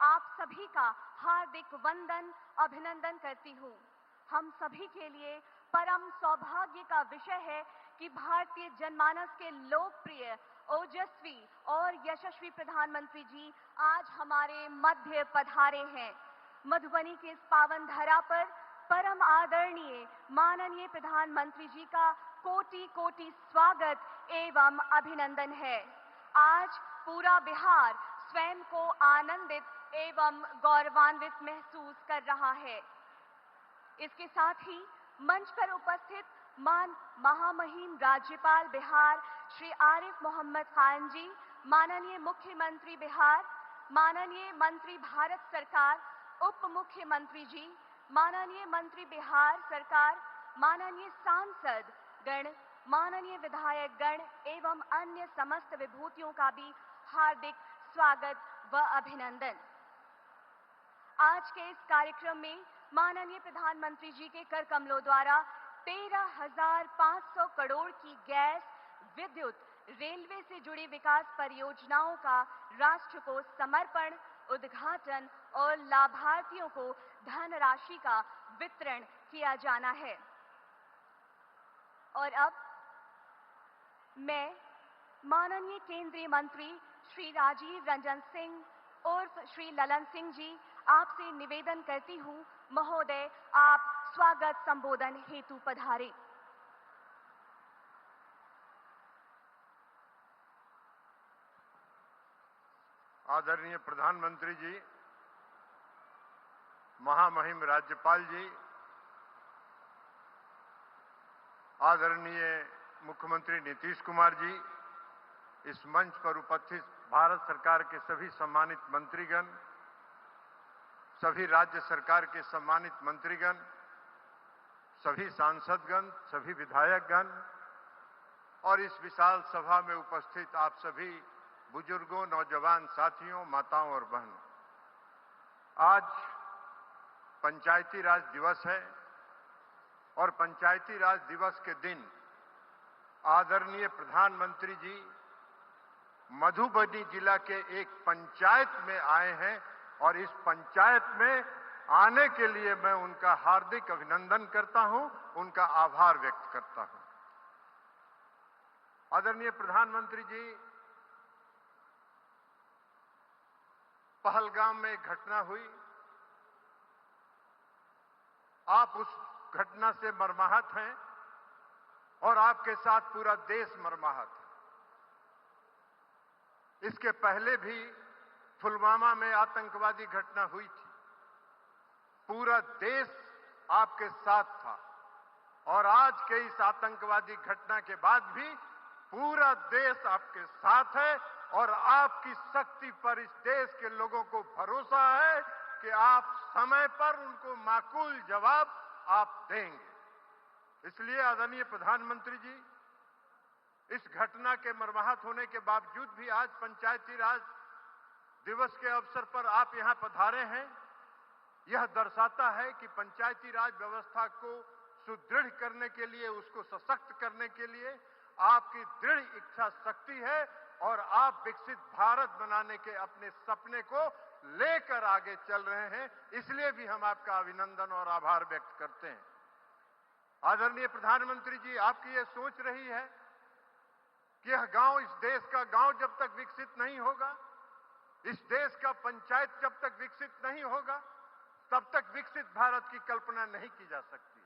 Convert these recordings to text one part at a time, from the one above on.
आप सभी का हार्दिक वंदन अभिनंदन करती हूँ। हम सभी के लिए परम सौभाग्य का विषय है कि भारतीय जनमानस के लोकप्रिय, ओजस्वी और यशस्वी प्रधानमंत्री जी आज हमारे मध्य पधारे हैं। मधुबनी के इस पावन धरा पर परम आदरणीय माननीय प्रधानमंत्री जी का कोटि कोटि स्वागत एवं अभिनंदन है। आज पूरा बिहार स्वयं को आनंदित एवं गौरवान्वित महसूस कर रहा है। इसके साथ ही मंच पर उपस्थित महामहिम राज्यपाल बिहार श्री आरिफ मोहम्मद खान जी, माननीय मुख्यमंत्री बिहार, माननीय मंत्री भारत सरकार, उप मुख्यमंत्री जी, माननीय मंत्री बिहार सरकार, माननीय सांसद गण, माननीय विधायक गण एवं अन्य समस्त विभूतियों का भी हार्दिक स्वागत व अभिनंदन। आज के इस कार्यक्रम में माननीय प्रधानमंत्री जी के कर कमलों द्वारा 13,500 करोड़ की गैस, विद्युत, रेलवे से जुड़ी विकास परियोजनाओं का राष्ट्र को समर्पण, उद्घाटन और लाभार्थियों को धनराशि का वितरण किया जाना है। और अब मैं माननीय केंद्रीय मंत्री श्री राजीव रंजन सिंह उर्फ श्री ललन सिंह जी आपसे निवेदन करती हूँ, महोदय आप स्वागत संबोधन हेतु पधारें। आदरणीय प्रधानमंत्री जी, महामहिम राज्यपाल जी, आदरणीय मुख्यमंत्री नीतीश कुमार जी, इस मंच पर उपस्थित भारत सरकार के सभी सम्मानित मंत्रीगण, सभी राज्य सरकार के सम्मानित मंत्रीगण, सभी सांसदगण, सभी विधायकगण और इस विशाल सभा में उपस्थित आप सभी बुजुर्गों, नौजवान साथियों, माताओं और बहनों, आज पंचायती राज दिवस है और पंचायती राज दिवस के दिन आदरणीय प्रधानमंत्री जी मधुबनी जिला के एक पंचायत में आए हैं और इस पंचायत में आने के लिए मैं उनका हार्दिक अभिनंदन करता हूं, उनका आभार व्यक्त करता हूं। आदरणीय प्रधानमंत्री जी, पहलगाम में एक घटना हुई, आप उस घटना से मर्माहत हैं और आपके साथ पूरा देश मर्माहत है। इसके पहले भी पुलवामा में आतंकवादी घटना हुई थी, पूरा देश आपके साथ था और आज के इस आतंकवादी घटना के बाद भी पूरा देश आपके साथ है और आपकी शक्ति पर इस देश के लोगों को भरोसा है कि आप समय पर उनको माकूल जवाब आप देंगे। इसलिए आदरणीय प्रधानमंत्री जी, इस घटना के मर्माहत होने के बावजूद भी आज पंचायती राज दिवस के अवसर पर आप यहां पधारे हैं। यह दर्शाता है कि पंचायती राज व्यवस्था को सुदृढ़ करने के लिए, उसको सशक्त करने के लिए आपकी दृढ़ इच्छा शक्ति है और आप विकसित भारत बनाने के अपने सपने को लेकर आगे चल रहे हैं। इसलिए भी हम आपका अभिनंदन और आभार व्यक्त करते हैं। आदरणीय प्रधानमंत्री जी, आपकी यह सोच रही है कि यह गांव, इस देश का गांव जब तक विकसित नहीं होगा, इस देश का पंचायत जब तक विकसित नहीं होगा, तब तक विकसित भारत की कल्पना नहीं की जा सकती।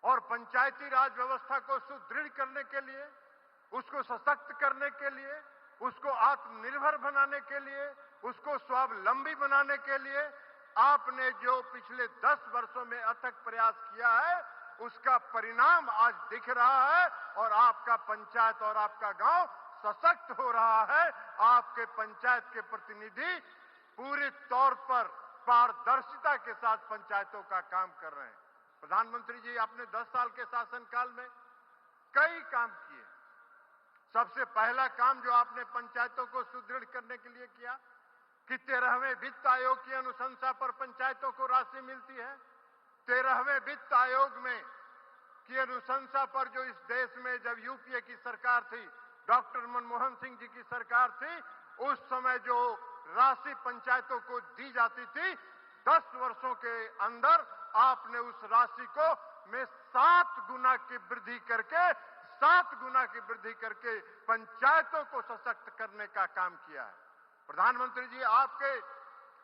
और पंचायती राज व्यवस्था को सुदृढ़ करने के लिए, उसको सशक्त करने के लिए, उसको आत्मनिर्भर बनाने के लिए, उसको स्वावलंबी बनाने के लिए आपने जो पिछले 10 वर्षों में अथक प्रयास किया है, उसका परिणाम आज दिख रहा है और आपका पंचायत और आपका गांव सशक्त हो रहा है। आपके पंचायत के प्रतिनिधि पूरे तौर पर पारदर्शिता के साथ पंचायतों का काम कर रहे हैं। प्रधानमंत्री जी, आपने 10 साल के शासनकाल में कई काम किए। सबसे पहला काम जो आपने पंचायतों को सुदृढ़ करने के लिए किया कि 13वें वित्त आयोग की अनुशंसा पर पंचायतों को राशि मिलती है। 13वें वित्त आयोग में की अनुशंसा पर जो इस देश में जब यूपीए की सरकार थी, डॉक्टर मनमोहन सिंह जी की सरकार थी, उस समय जो राशि पंचायतों को दी जाती थी, 10 वर्षों के अंदर आपने उस राशि को में 7 गुना की वृद्धि करके पंचायतों को सशक्त करने का काम किया है। प्रधानमंत्री जी,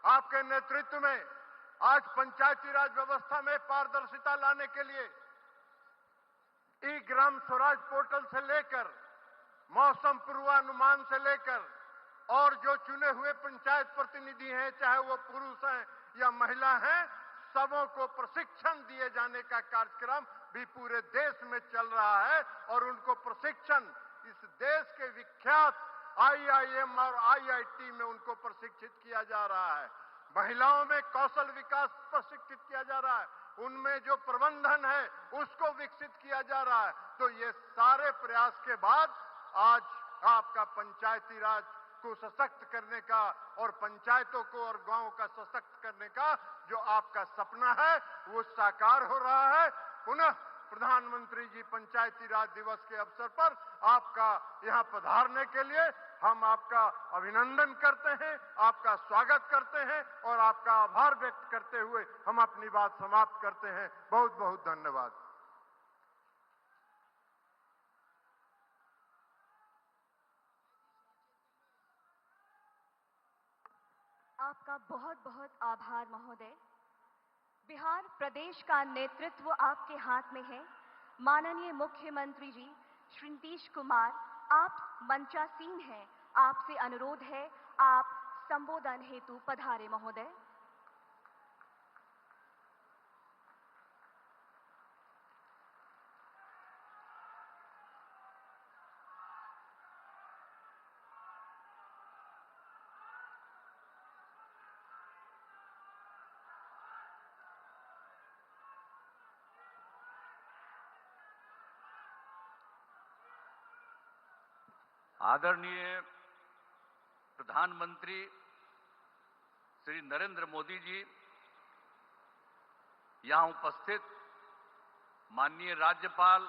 आपके नेतृत्व में आज पंचायती राज व्यवस्था में पारदर्शिता लाने के लिए ई ग्राम स्वराज पोर्टल से लेकर मौसम पूर्वानुमान से लेकर और जो चुने हुए पंचायत प्रतिनिधि हैं, चाहे वो पुरुष हैं या महिला हैं, सबों को प्रशिक्षण दिए जाने का कार्यक्रम भी पूरे देश में चल रहा है और उनको प्रशिक्षण इस देश के विख्यात IIM और IIT में उनको प्रशिक्षित किया जा रहा है। महिलाओं में कौशल विकास प्रशिक्षित किया जा रहा है, उनमें जो प्रबंधन है उसको विकसित किया जा रहा है। तो ये सारे प्रयास के बाद आज आपका पंचायती राज को सशक्त करने का और पंचायतों को और गांवों का सशक्त करने का जो आपका सपना है वो साकार हो रहा है। पुनः प्रधानमंत्री जी, पंचायती राज दिवस के अवसर पर आपका यहां पधारने के लिए हम आपका अभिनंदन करते हैं, आपका स्वागत करते हैं और आपका आभार व्यक्त करते हुए हम अपनी बात समाप्त करते हैं। बहुत बहुत धन्यवाद। आपका बहुत बहुत आभार महोदय। बिहार प्रदेश का नेतृत्व आपके हाथ में है। माननीय मुख्यमंत्री जी श्री नीतीश कुमार, आप मंचासीन हैं। आपसे अनुरोध है, आप संबोधन हेतु पधारे महोदय। आदरणीय प्रधानमंत्री श्री नरेंद्र मोदी जी, यहां उपस्थित माननीय राज्यपाल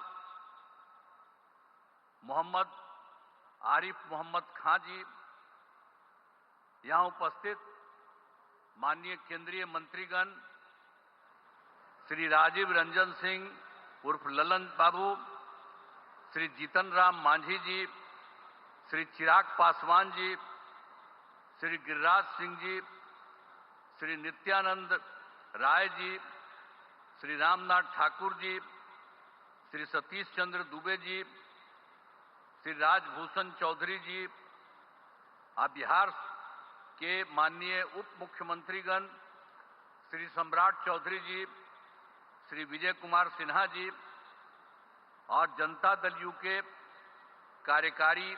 मोहम्मद आरिफ मोहम्मद खां जी, यहां उपस्थित माननीय केंद्रीय मंत्रीगण श्री राजीव रंजन सिंह उर्फ ललन बाबू, श्री जीतन राम मांझी जी, श्री चिराग पासवान जी, श्री गिरिराज सिंह जी, श्री नित्यानंद राय जी, श्री रामनाथ ठाकुर जी, श्री सतीश चंद्र दुबे जी, श्री राजभूषण चौधरी जी, बिहार के माननीय उप मुख्यमंत्रीगण श्री सम्राट चौधरी जी, श्री विजय कुमार सिन्हा जी और जनता दल यू के कार्यकारी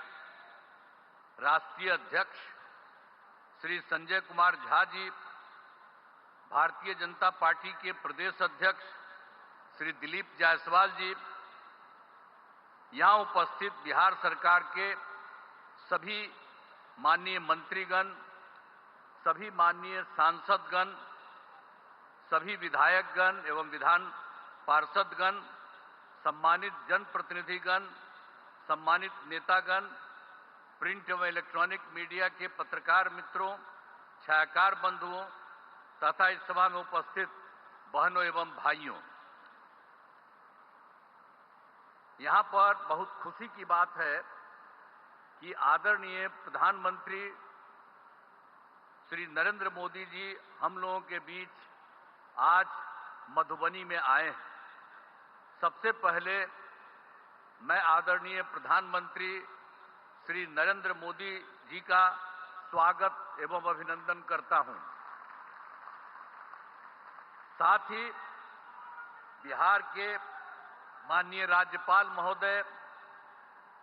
राष्ट्रीय अध्यक्ष श्री संजय कुमार झा जी, भारतीय जनता पार्टी के प्रदेश अध्यक्ष श्री दिलीप जायसवाल जी, यहां उपस्थित बिहार सरकार के सभी माननीय मंत्रीगण, सभी माननीय सांसदगण, सभी विधायकगण एवं विधान पार्षदगण, सम्मानित जनप्रतिनिधिगण, सम्मानित नेतागण, प्रिंट एवं इलेक्ट्रॉनिक मीडिया के पत्रकार मित्रों, छायाकार बंधुओं तथा इस सभा में उपस्थित बहनों एवं भाइयों, यहां पर बहुत खुशी की बात है कि आदरणीय प्रधानमंत्री श्री नरेंद्र मोदी जी हम लोगों के बीच आज मधुबनी में आए हैं। सबसे पहले मैं आदरणीय प्रधानमंत्री श्री नरेंद्र मोदी जी का स्वागत एवं अभिनंदन करता हूं। साथ ही बिहार के माननीय राज्यपाल महोदय,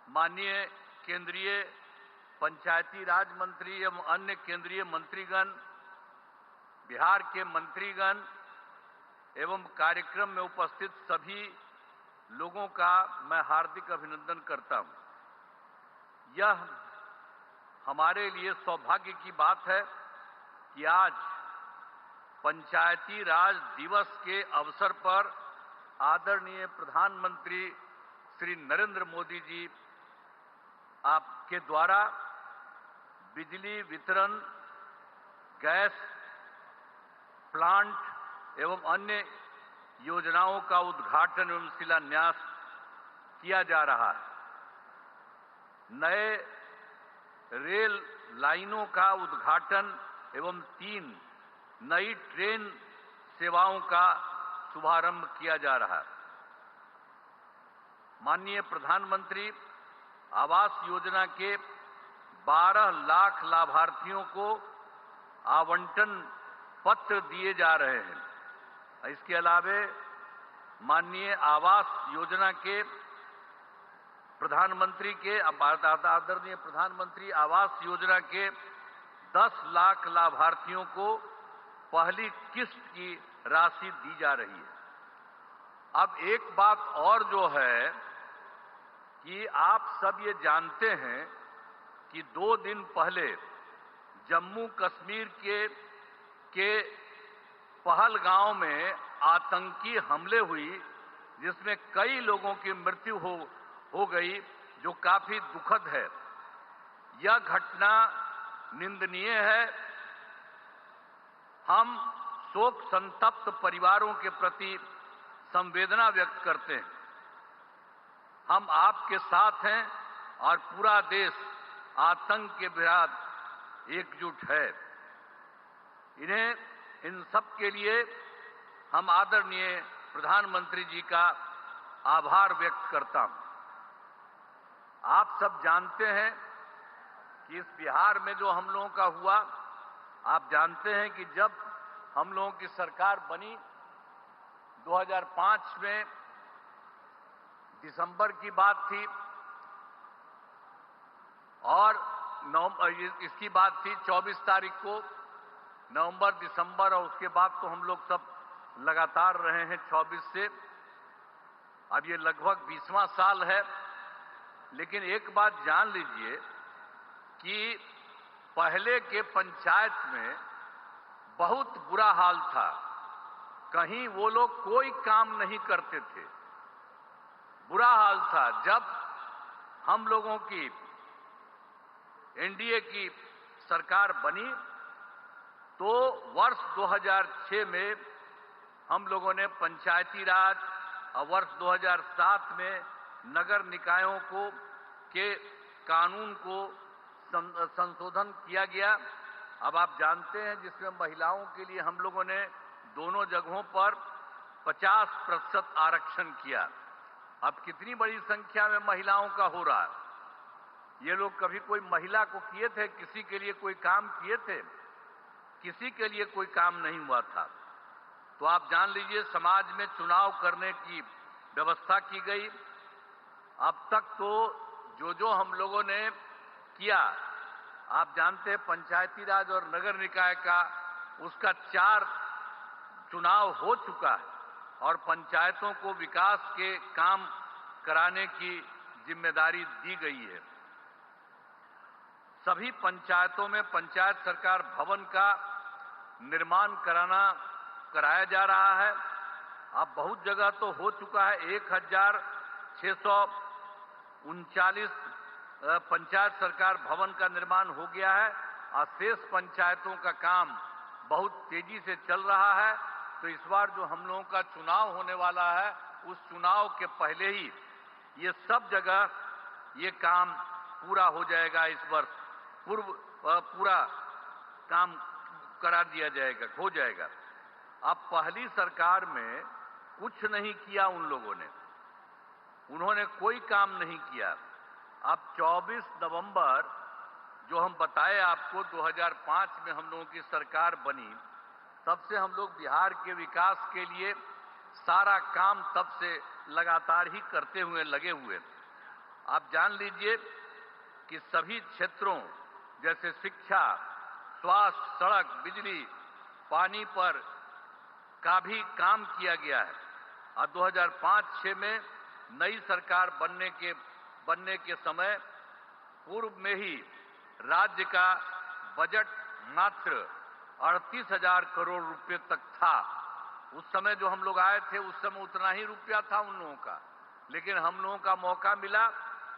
माननीय केंद्रीय पंचायती राज मंत्री एवं अन्य केंद्रीय मंत्रीगण, बिहार के मंत्रीगण एवं कार्यक्रम में उपस्थित सभी लोगों का मैं हार्दिक अभिनंदन करता हूं। यह हमारे लिए सौभाग्य की बात है कि आज पंचायती राज दिवस के अवसर पर आदरणीय प्रधानमंत्री श्री नरेंद्र मोदी जी आपके द्वारा बिजली वितरण गैस प्लांट एवं अन्य योजनाओं का उद्घाटन एवं शिलान्यास किया जा रहा है। नए रेल लाइनों का उद्घाटन एवं 3 नई ट्रेन सेवाओं का शुभारंभ किया जा रहा है। माननीय प्रधानमंत्री आवास योजना के 12 लाख लाभार्थियों को आवंटन पत्र दिए जा रहे हैं। इसके अलावे माननीय आवास योजना के प्रधानमंत्री के आदरणीय प्रधानमंत्री आवास योजना के 10 लाख लाभार्थियों को पहली किस्त की राशि दी जा रही है। अब एक बात और जो है कि आप सब ये जानते हैं कि 2 दिन पहले जम्मू कश्मीर के पहलगांव में आतंकी हमले हुई, जिसमें कई लोगों की मृत्यु हो गई, जो काफी दुखद है। यह घटना निंदनीय है। हम शोक संतप्त परिवारों के प्रति संवेदना व्यक्त करते हैं। हम आपके साथ हैं और पूरा देश आतंक के विरुद्ध एकजुट है। इन सब के लिए हम आदरणीय प्रधानमंत्री जी का आभार व्यक्त करता हूं। आप सब जानते हैं कि इस बिहार में जो हम लोगों का हुआ, आप जानते हैं कि जब हम लोगों की सरकार बनी 2005 में दिसंबर की बात थी और इसकी बात थी 24 तारीख को, नवंबर, दिसंबर, और उसके बाद तो हम लोग सब लगातार रहे हैं 24 से। अब ये लगभग 20वां साल है। लेकिन एक बात जान लीजिए कि पहले के पंचायत में बहुत बुरा हाल था। कहीं वो लोग कोई काम नहीं करते थे, बुरा हाल था। जब हम लोगों की एनडीए की सरकार बनी तो वर्ष 2006 में हम लोगों ने पंचायती राज और वर्ष 2007 में नगर निकायों के कानून को संशोधन किया गया। अब आप जानते हैं जिसमें महिलाओं के लिए हम लोगों ने दोनों जगहों पर 50% आरक्षण किया। अब कितनी बड़ी संख्या में महिलाओं का हो रहा है। ये लोग कभी कोई महिला को किए थे, किसी के लिए कोई काम किए थे? किसी के लिए कोई काम नहीं हुआ था। तो आप जान लीजिए समाज में चुनाव करने की व्यवस्था की गई। अब तक तो जो हम लोगों ने किया, आप जानते हैं पंचायती राज और नगर निकाय का उसका 4 चुनाव हो चुका है और पंचायतों को विकास के काम कराने की जिम्मेदारी दी गई है। सभी पंचायतों में पंचायत सरकार भवन का निर्माण कराया जा रहा है। अब बहुत जगह तो हो चुका है। 1639 पंचायत सरकार भवन का निर्माण हो गया है और शेष पंचायतों का काम बहुत तेजी से चल रहा है। तो इस बार जो हम लोगों का चुनाव होने वाला है, उस चुनाव के पहले ही ये सब जगह ये काम पूरा हो जाएगा। इस वर्ष पूरा काम करा दिया जाएगा, हो जाएगा। अब पहली सरकार में कुछ नहीं किया उन लोगों ने, उन्होंने कोई काम नहीं किया। अब 24 नवंबर जो हम बताए आपको 2005 में हम लोगों की सरकार बनी, तब से हम लोग बिहार के विकास के लिए सारा काम तब से लगातार ही करते हुए लगे हुए। आप जान लीजिए कि सभी क्षेत्रों जैसे शिक्षा, स्वास्थ्य, सड़क, बिजली, पानी पर का भी काम किया गया है। और 2005-06 में नई सरकार बनने के समय पूर्व में ही राज्य का बजट मात्र 38,000 करोड़ रुपए तक था। उस समय जो हम लोग आए थे उस समय उतना ही रुपया था उन लोगों का। लेकिन हम लोगों का मौका मिला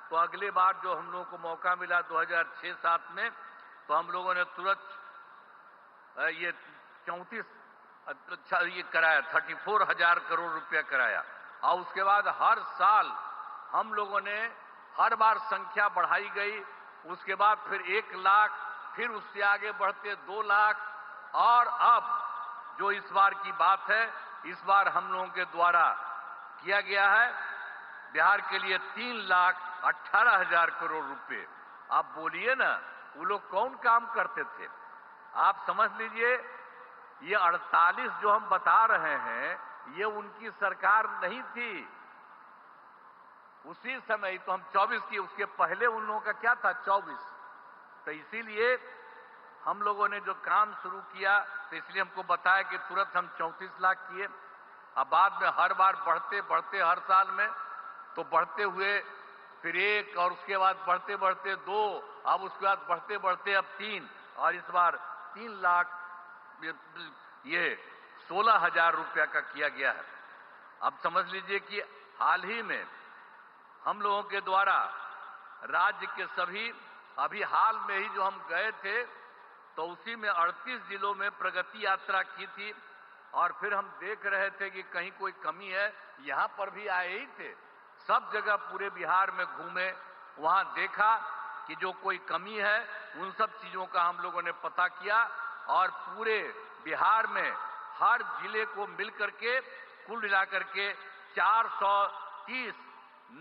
तो अगले बार जो हम लोगों को मौका मिला 2006-07 में, तो हम लोगों ने तुरंत ये 34 ये कराया, 34,000 करोड़ रुपया कराया। और उसके बाद हर साल हम लोगों ने हर बार संख्या बढ़ाई गई, उसके बाद फिर 1 लाख, फिर उससे आगे बढ़ते 2 लाख, और अब जो इस बार की बात है, इस बार हम लोगों के द्वारा किया गया है बिहार के लिए 3,18,000 करोड़ रुपए। आप बोलिए ना, वो लोग कौन काम करते थे? आप समझ लीजिए, ये 48 जो हम बता रहे हैं, ये उनकी सरकार नहीं थी। उसी समय तो हम 24 की, उसके पहले उन लोगों का क्या था, 24। तो इसीलिए हम लोगों ने जो काम शुरू किया, तो इसलिए हमको बताया कि तुरंत हम 34 लाख किए। अब बाद में हर बार बढ़ते बढ़ते, हर साल में तो बढ़ते हुए फिर 1, और उसके बाद बढ़ते बढ़ते 2, अब उसके बाद बढ़ते बढ़ते अब 3, और इस बार 3 लाख ये 16,000 रुपया का किया गया है। अब समझ लीजिए कि हाल ही में हम लोगों के द्वारा राज्य के सभी, अभी हाल में ही जो हम गए थे, तो उसी में 38 जिलों में प्रगति यात्रा की थी, और फिर हम देख रहे थे कि कहीं कोई कमी है। यहां पर भी आए ही थे, सब जगह पूरे बिहार में घूमे, वहां देखा कि जो कोई कमी है उन सब चीजों का हम लोगों ने पता किया, और पूरे बिहार में हर जिले को मिलकर के कुल मिलाकर के 430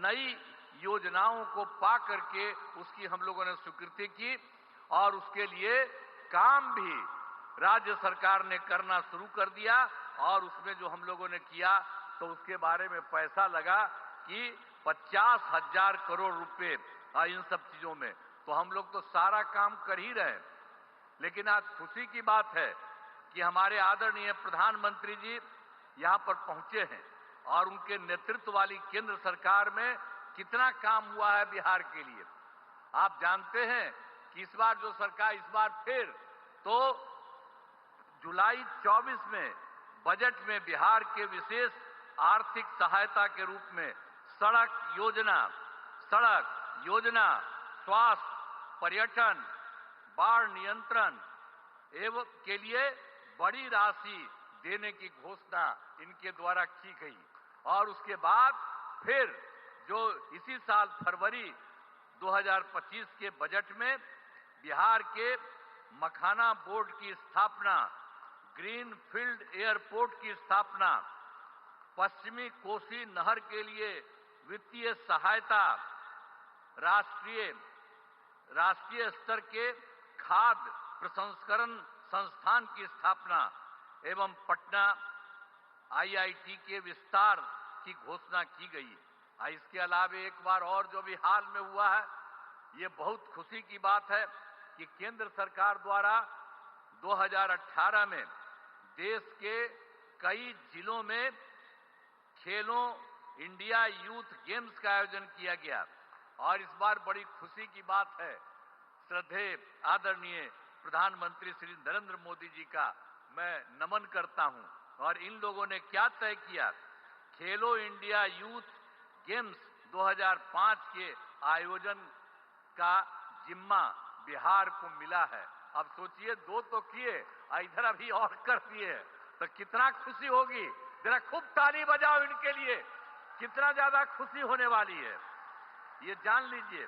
नई योजनाओं को पा करके उसकी हम लोगों ने स्वीकृति की, और उसके लिए काम भी राज्य सरकार ने करना शुरू कर दिया। और उसमें जो हम लोगों ने किया, तो उसके बारे में पैसा लगा कि 50,000 करोड़ रुपए इन सब चीजों में। तो हम लोग तो सारा काम कर ही रहे हैं। लेकिन आज खुशी की बात है कि हमारे आदरणीय प्रधानमंत्री जी यहां पर पहुंचे हैं, और उनके नेतृत्व वाली केंद्र सरकार में कितना काम हुआ है बिहार के लिए। आप जानते हैं कि इस बार जो सरकार, इस बार फिर तो जुलाई 24 में बजट में बिहार के विशेष आर्थिक सहायता के रूप में सड़क योजना, स्वास्थ्य, पर्यटन, बाढ़ नियंत्रण एवं के लिए बड़ी राशि देने की घोषणा इनके द्वारा की गई। और उसके बाद फिर जो इसी साल फरवरी 2025 के बजट में बिहार के मखाना बोर्ड की स्थापना, ग्रीन फील्ड एयरपोर्ट की स्थापना, पश्चिमी कोसी नहर के लिए वित्तीय सहायता, राष्ट्रीय स्तर के खाद्य प्रसंस्करण संस्थान की स्थापना एवं पटना IIT के विस्तार की घोषणा की गई। इसके अलावा एक बार और जो भी हाल में हुआ है, ये बहुत खुशी की बात है कि केंद्र सरकार द्वारा 2018 में देश के कई जिलों में खेलो इंडिया यूथ गेम्स का आयोजन किया गया। और इस बार बड़ी खुशी की बात है, श्रद्धेय आदरणीय प्रधानमंत्री श्री नरेंद्र मोदी जी का मैं नमन करता हूं। और इन लोगों ने क्या तय किया, खेलो इंडिया यूथ गेम्स 2005 के आयोजन का जिम्मा बिहार को मिला है। अब सोचिए, 2 तो किए, इधर अभी और कर दिए, तो कितना खुशी होगी। जरा खूब ताली बजाओ इनके लिए, कितना ज्यादा खुशी होने वाली है, ये जान लीजिए।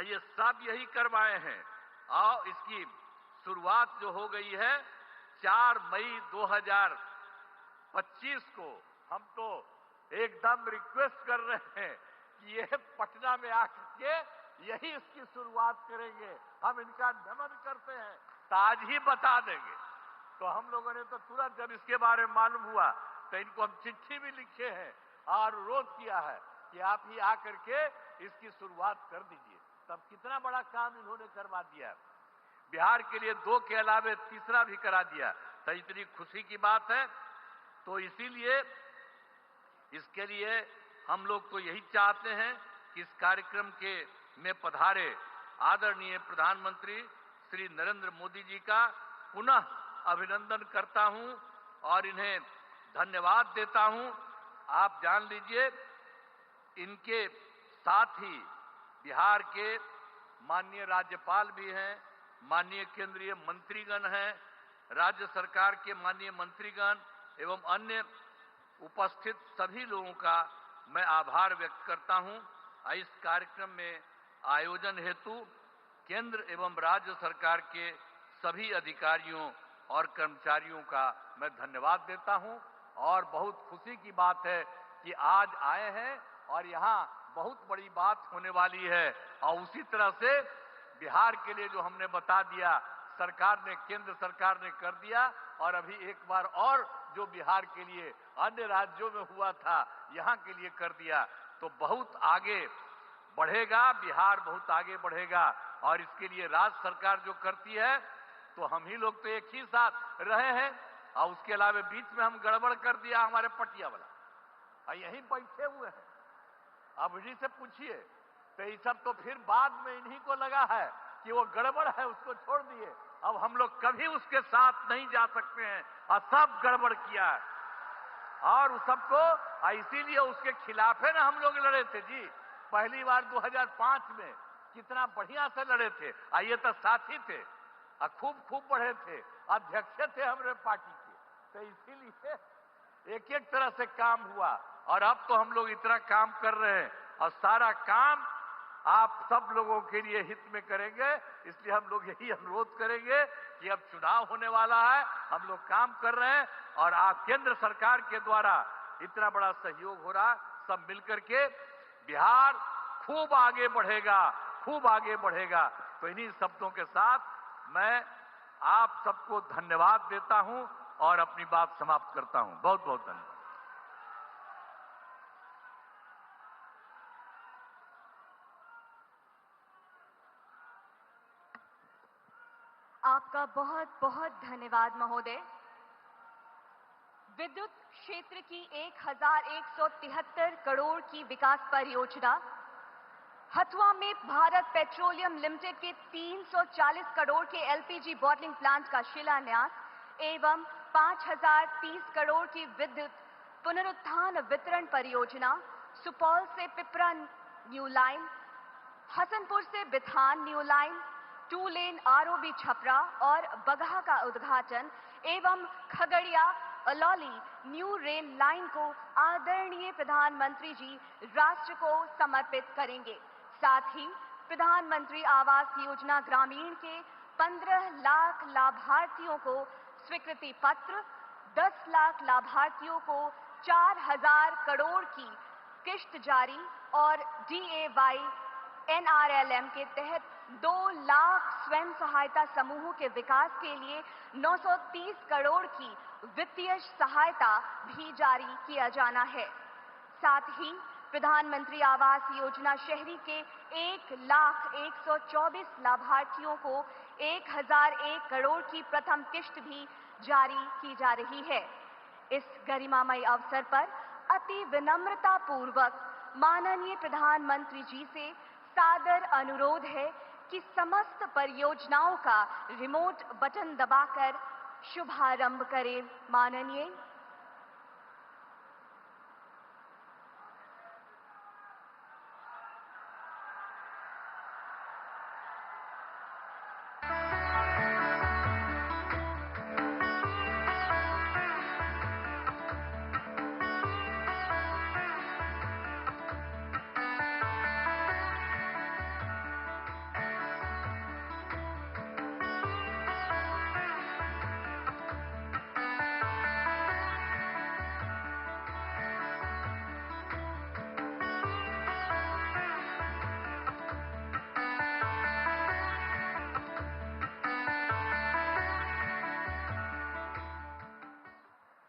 ये सब यही करवाए हैं। और इसकी शुरुआत जो हो गई है 4 मई 2025 को, हम तो एकदम रिक्वेस्ट कर रहे हैं कि ये पटना में आकर के यही इसकी शुरुआत करेंगे। हम इनका नमन करते हैं, तो आज ही बता देंगे। तो हम लोगों ने तो तुरंत जब इसके बारे में मालूम हुआ, तो इनको हम चिट्ठी भी लिखे हैं और अनुरोध किया है कि आप ही आकर के इसकी शुरुआत कर दीजिए। तब कितना बड़ा काम इन्होंने करवा दिया, बिहार के लिए 2 के अलावे तीसरा भी करा दिया। तो इतनी खुशी की बात है। तो इसीलिए इसके लिए हम लोग तो यही चाहते हैं कि इस कार्यक्रम के में पधारे आदरणीय प्रधानमंत्री श्री नरेंद्र मोदी जी का पुनः अभिनंदन करता हूं और इन्हें धन्यवाद देता हूं। आप जान लीजिए, इनके साथ ही बिहार के माननीय राज्यपाल भी हैं, माननीय केंद्रीय मंत्रीगण हैं, राज्य सरकार के माननीय मंत्रीगण एवं अन्य उपस्थित सभी लोगों का मैं आभार व्यक्त करता हूं। इस कार्यक्रम में आयोजन हेतु केंद्र एवं राज्य सरकार के सभी अधिकारियों और कर्मचारियों का मैं धन्यवाद देता हूं। और बहुत खुशी की बात है कि आज आए हैं और यहाँ बहुत बड़ी बात होने वाली है। और उसी तरह से बिहार के लिए जो हमने बता दिया, सरकार ने, केंद्र सरकार ने कर दिया, और अभी एक बार और जो बिहार के लिए अन्य राज्यों में हुआ था, यहाँ के लिए कर दिया, तो बहुत आगे बढ़ेगा, बिहार बहुत आगे बढ़ेगा। और इसके लिए राज्य सरकार जो करती है, तो हम ही लोग तो एक ही साथ रहे हैं, और उसके अलावा बीच में हम गड़बड़ कर दिया हमारे पटिया वाला, और यहीं बैठे हुए हैं। अब इन्हीं से पूछिए, तो ये सब तो फिर बाद में इन्हीं को लगा है कि वो गड़बड़ है, उसको छोड़ दिए। अब हम लोग कभी उसके साथ नहीं जा सकते हैं, और सब गड़बड़ किया है, और उस सबको, इसीलिए उसके खिलाफ है ना हम लोग लड़े थे जी। पहली बार 2005 में कितना बढ़िया से लड़े थे, ये तो साथी थे, खूब बढ़े थे, अध्यक्ष थे हमारे पार्टी के, तो इसीलिए एक एक तरह से काम हुआ। और अब तो हम लोग इतना काम कर रहे हैं, और सारा काम आप सब लोगों के लिए हित में करेंगे। इसलिए हम लोग यही अनुरोध करेंगे कि अब चुनाव होने वाला है, हम लोग काम कर रहे हैं, और आप केंद्र सरकार के द्वारा इतना बड़ा सहयोग हो रहा, सब मिलकर के बिहार खूब आगे बढ़ेगा, खूब आगे बढ़ेगा। तो इन्हीं शब्दों के साथ मैं आप सबको धन्यवाद देता हूं और अपनी बात समाप्त करता हूं। बहुत बहुत धन्यवाद। आपका बहुत बहुत धन्यवाद महोदय। विद्युत क्षेत्र की 1173 करोड़ की विकास परियोजना, हथुआ में भारत पेट्रोलियम लिमिटेड के 340 करोड़ के एलपीजी बॉटलिंग प्लांट का शिलान्यास एवं 5030 करोड़ की विद्युत पुनरुत्थान वितरण परियोजना, सुपौल से पिपरा न्यू लाइन, हसनपुर से बिथान न्यू लाइन, 2 लेन आरओबी छपरा और बगहा का उद्घाटन एवं Khagaria Alauli new rail line को आदरणीय प्रधानमंत्री जी राष्ट्र को समर्पित करेंगे। साथ ही प्रधानमंत्री आवास योजना ग्रामीण के 15 लाख लाभार्थियों को स्वीकृति पत्र, 10 लाख लाभार्थियों को 4000 करोड़ की किश्त जारी और DAY NRLM के तहत 2 लाख स्वयं सहायता समूहों के विकास के लिए 930 करोड़ की वित्तीय सहायता भी जारी किया जाना है। साथ ही प्रधानमंत्री आवास योजना शहरी के 1,124 लाभार्थियों को 1001 करोड़ की प्रथम किश्त भी जारी की जा रही है। इस गरिमामय अवसर पर अति विनम्रता पूर्वक माननीय प्रधानमंत्री जी से सादर अनुरोध है कि समस्त परियोजनाओं का रिमोट बटन दबाकर शुभारंभ करें। माननीय।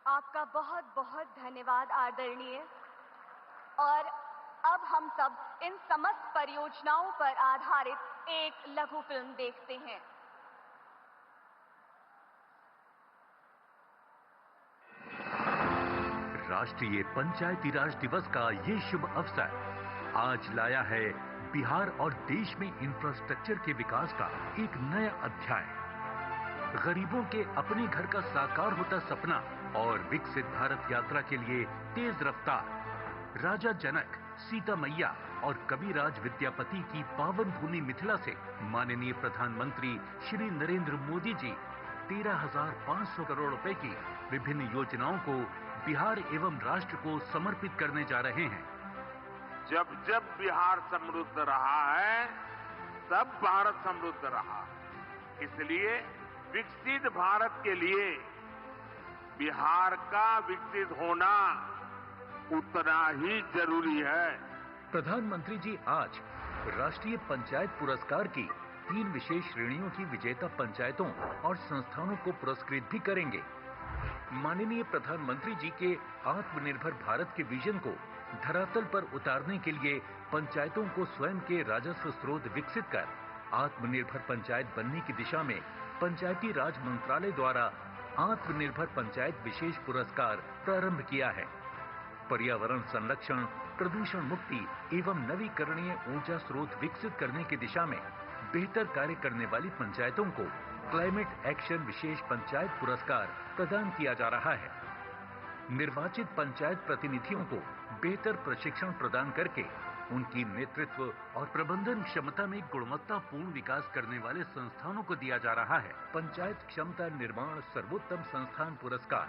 आपका बहुत बहुत धन्यवाद आदरणीय। और अब हम सब इन समस्त परियोजनाओं पर आधारित एक लघु फिल्म देखते हैं। राष्ट्रीय पंचायती राज दिवस का ये शुभ अवसर आज लाया है बिहार और देश में इंफ्रास्ट्रक्चर के विकास का एक नया अध्याय। गरीबों के अपने घर का साकार होता सपना और विकसित भारत यात्रा के लिए तेज रफ्तार। राजा जनक सीता मैया और कविराज विद्यापति की पावन भूमि मिथिला से माननीय प्रधानमंत्री श्री नरेंद्र मोदी जी 13,500 करोड़ रुपए की विभिन्न योजनाओं को बिहार एवं राष्ट्र को समर्पित करने जा रहे हैं। जब जब बिहार समृद्ध रहा है, तब भारत समृद्ध रहा। इसलिए विकसित भारत के लिए बिहार का विकसित होना उतना ही जरूरी है। प्रधानमंत्री जी आज राष्ट्रीय पंचायत पुरस्कार की 3 विशेष श्रेणियों की विजेता पंचायतों और संस्थानों को पुरस्कृत भी करेंगे। माननीय प्रधानमंत्री जी के आत्मनिर्भर भारत के विजन को धरातल पर उतारने के लिए पंचायतों को स्वयं के राजस्व स्रोत विकसित कर आत्मनिर्भर पंचायत बनने की दिशा में पंचायती राज मंत्रालय द्वारा आत्मनिर्भर पंचायत विशेष पुरस्कार प्रारंभ किया है। पर्यावरण संरक्षण, प्रदूषण मुक्ति एवं नवीकरणीय ऊर्जा स्रोत विकसित करने की दिशा में बेहतर कार्य करने वाली पंचायतों को क्लाइमेट एक्शन विशेष पंचायत पुरस्कार प्रदान किया जा रहा है। निर्वाचित पंचायत प्रतिनिधियों को बेहतर प्रशिक्षण प्रदान करके उनकी नेतृत्व और प्रबंधन क्षमता में गुणवत्तापूर्ण विकास करने वाले संस्थानों को दिया जा रहा है पंचायत क्षमता निर्माण सर्वोत्तम संस्थान पुरस्कार।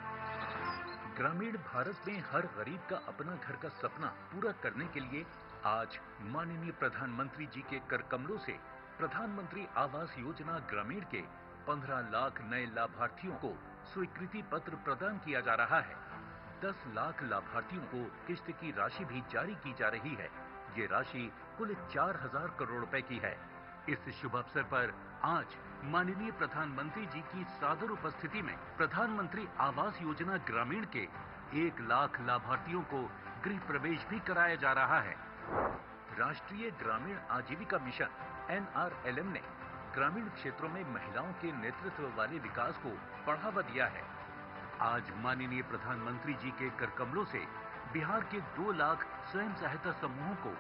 ग्रामीण भारत में हर गरीब का अपना घर का सपना पूरा करने के लिए आज माननीय प्रधानमंत्री जी के कर कमलों से प्रधानमंत्री आवास योजना ग्रामीण के 15 लाख नए लाभार्थियों को स्वीकृति पत्र प्रदान किया जा रहा है। 10 लाख लाभार्थियों को किस्त की राशि भी जारी की जा रही है। ये राशि कुल 4,000 करोड़ रुपए की है। इस शुभ अवसर पर आज माननीय प्रधानमंत्री जी की सादर उपस्थिति में प्रधानमंत्री आवास योजना ग्रामीण के 1 लाख लाभार्थियों को गृह प्रवेश भी कराया जा रहा है। राष्ट्रीय ग्रामीण आजीविका मिशन NRLM ने ग्रामीण क्षेत्रों में महिलाओं के नेतृत्व वाले विकास को बढ़ावा दिया है। आज माननीय प्रधानमंत्री जी के कर कमलों से बिहार के 2 लाख स्वयं सहायता समूहों को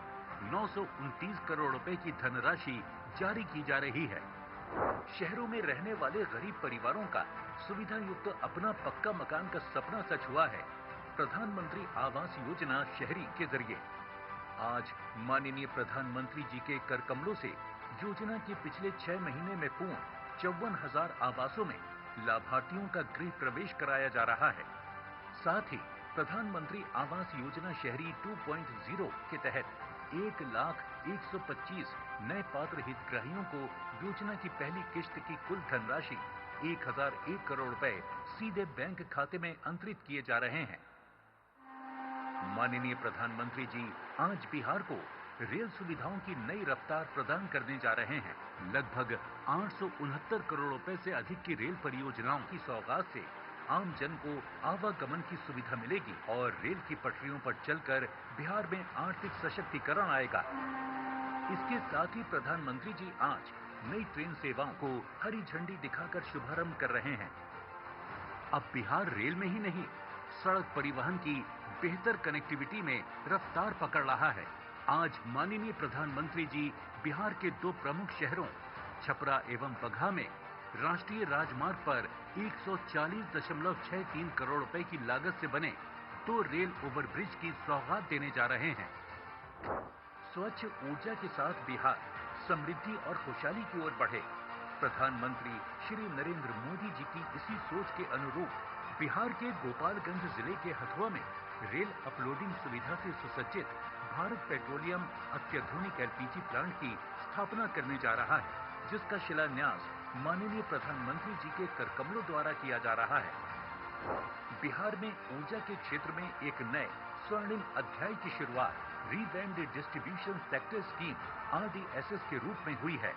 929 करोड़ रुपए की धनराशि जारी की जा रही है। शहरों में रहने वाले गरीब परिवारों का सुविधा युक्त अपना पक्का मकान का सपना सच हुआ है प्रधानमंत्री आवास योजना शहरी के जरिए। आज माननीय प्रधानमंत्री जी के कर कमलों से योजना के पिछले 6 महीने में पूर्ण 54,000 आवासों में लाभार्थियों का गृह प्रवेश कराया जा रहा है। साथ ही प्रधानमंत्री आवास योजना शहरी 2.0 के तहत 1,125,000 नए पात्र हितग्राहियों को योजना की पहली किश्त की कुल धनराशि 1,001 करोड़ रुपए सीधे बैंक खाते में अंतरित किए जा रहे हैं। माननीय प्रधानमंत्री जी आज बिहार को रेल सुविधाओं की नई रफ्तार प्रदान करने जा रहे हैं। लगभग 869 करोड़ रुपए से अधिक की रेल परियोजनाओं की सौगात से आम जन को आवागमन की सुविधा मिलेगी और रेल की पटरियों पर चलकर बिहार में आर्थिक सशक्तिकरण आएगा। इसके साथ ही प्रधानमंत्री जी आज नई ट्रेन सेवाओं को हरी झंडी दिखाकर शुभारंभ कर रहे हैं। अब बिहार रेल में ही नहीं, सड़क परिवहन की बेहतर कनेक्टिविटी में रफ्तार पकड़ रहा है। आज माननीय प्रधानमंत्री जी बिहार के 2 प्रमुख शहरों छपरा एवं बगहा में राष्ट्रीय राजमार्ग पर 140.63 करोड़ रुपए की लागत से बने 2 रेल ओवरब्रिज की सौगात देने जा रहे हैं। स्वच्छ ऊर्जा के साथ बिहार समृद्धि और खुशहाली की ओर बढ़े। प्रधानमंत्री श्री नरेंद्र मोदी जी की इसी सोच के अनुरूप बिहार के गोपालगंज जिले के हथुआ में रेल अपलोडिंग सुविधा से सुसज्जित भारत पेट्रोलियम अत्याधुनिक LPG प्लांट की स्थापना करने जा रहा है, जिसका शिलान्यास माननीय प्रधानमंत्री जी के कर कमलों द्वारा किया जा रहा है। बिहार में ऊर्जा के क्षेत्र में एक नए स्वर्णिम अध्याय की शुरुआत revamped distribution sector scheme RDSS के रूप में हुई है।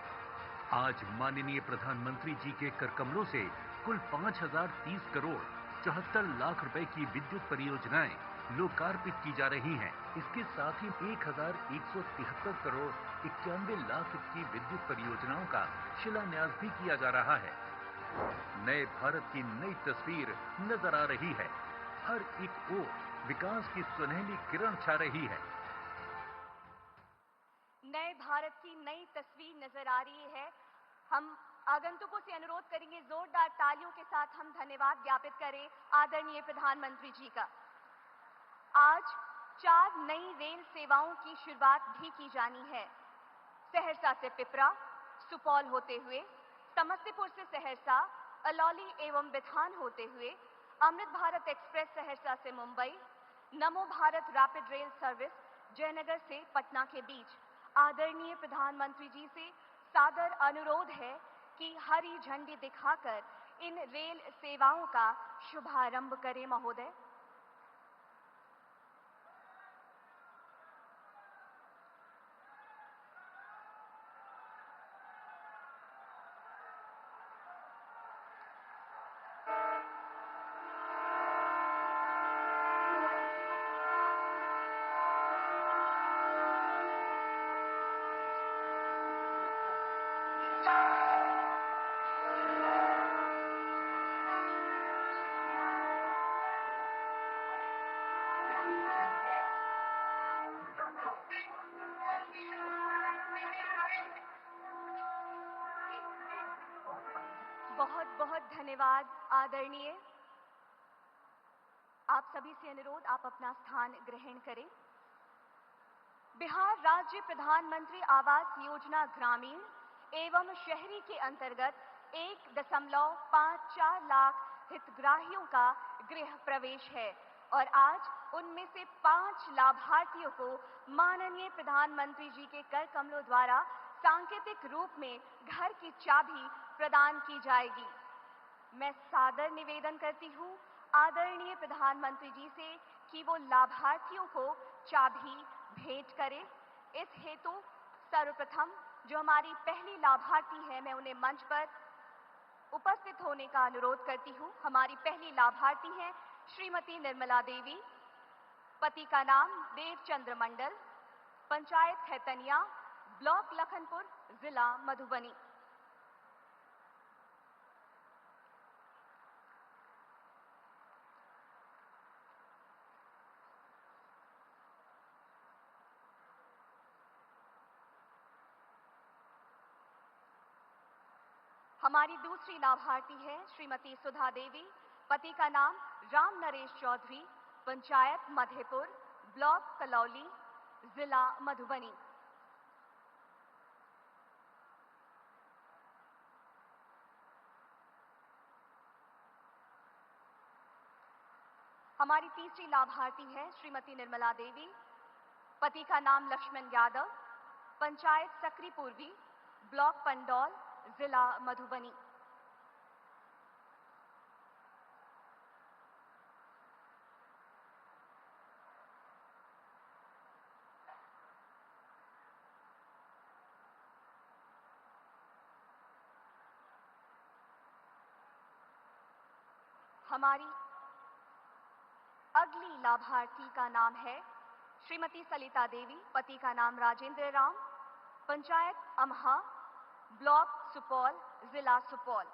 आज माननीय प्रधानमंत्री जी के कर कमलों से कुल 5,030 करोड़ 74 लाख रुपए की विद्युत परियोजनाएं लोकार्पित की जा रही हैं। इसके साथ ही 1,173 करोड़ 91 लाख की विद्युत परियोजनाओं का शिलान्यास भी किया जा रहा है। नए भारत की नई तस्वीर नजर आ रही है। हर एक ओर विकास की सुनहली किरण छा रही है। नए भारत की नई तस्वीर नजर आ रही है। हम आगंतुकों से अनुरोध करेंगे जोरदार तालियों के साथ हम धन्यवाद ज्ञापित करें आदरणीय प्रधानमंत्री जी का। आज 4 नई रेल सेवाओं की शुरुआत भी की जानी है। सहरसा से पिपरा, सुपौल होते हुए, समस्तीपुर से सहरसा, अलौली एवं बिथान होते हुए, अमृत भारत एक्सप्रेस सहरसा से मुंबई, नमो Bharat rapid rail service Jaynagar से पटना के बीच। आदरणीय प्रधानमंत्री जी से सादर अनुरोध है कि हरी झंडी दिखाकर इन रेल सेवाओं का शुभारंभ करें महोदय। बहुत बहुत धन्यवाद आदरणीय। आप सभी से अनुरोध, आप अपना स्थान ग्रहण करें। बिहार राज्य प्रधानमंत्री आवास योजना ग्रामीण एवं शहरी के अंतर्गत 1.54 लाख हितग्राहियों का गृह प्रवेश है और आज उनमें से 5 लाभार्थियों को माननीय प्रधानमंत्री जी के कर कमलों द्वारा सांकेतिक रूप में घर की चाबी प्रदान की जाएगी। मैं सादर निवेदन करती हूँ आदरणीय प्रधानमंत्री जी से कि वो लाभार्थियों को चाबी भेंट करें। इस हेतु सर्वप्रथम जो हमारी पहली लाभार्थी है, मैं उन्हें मंच पर उपस्थित होने का अनुरोध करती हूँ। हमारी पहली लाभार्थी हैं श्रीमती निर्मला देवी, पति का नाम देवचंद्र मंडल, पंचायत खैतनिया, ब्लॉक लखनपुर, जिला मधुबनी। हमारी दूसरी लाभार्थी है श्रीमती सुधा देवी, पति का नाम राम नरेश चौधरी, पंचायत मधेपुर, ब्लॉक कलौली, जिला मधुबनी। हमारी तीसरी लाभार्थी है श्रीमती निर्मला देवी, पति का नाम लक्ष्मण यादव, पंचायत सकरी पूर्वी, ब्लॉक पंडौल, जिला मधुबनी। हमारी अगली लाभार्थी का नाम है श्रीमती सलिता देवी, पति का नाम राजेंद्र राम, पंचायत अमहा, ब्लॉक सुपौल, जिला सुपौल।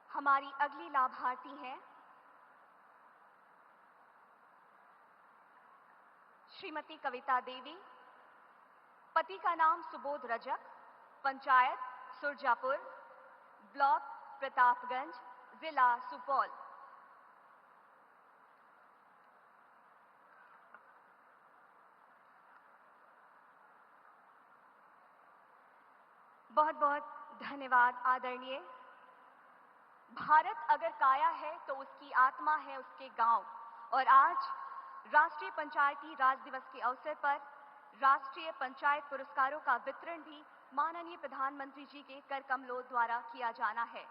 हमारी अगली लाभार्थी हैं श्रीमती कविता देवी, पति का नाम सुबोध रजक, पंचायत सुरजापुर, ब्लॉक प्रतापगंज, जिला सुपौल। बहुत बहुत धन्यवाद आदरणीय। भारत अगर काया है तो उसकी आत्मा है उसके गांव, और आज राष्ट्रीय पंचायती राज दिवस के अवसर पर राष्ट्रीय पंचायत पुरस्कारों का वितरण भी माननीय प्रधानमंत्री जी के कर कमलों द्वारा किया जाना है।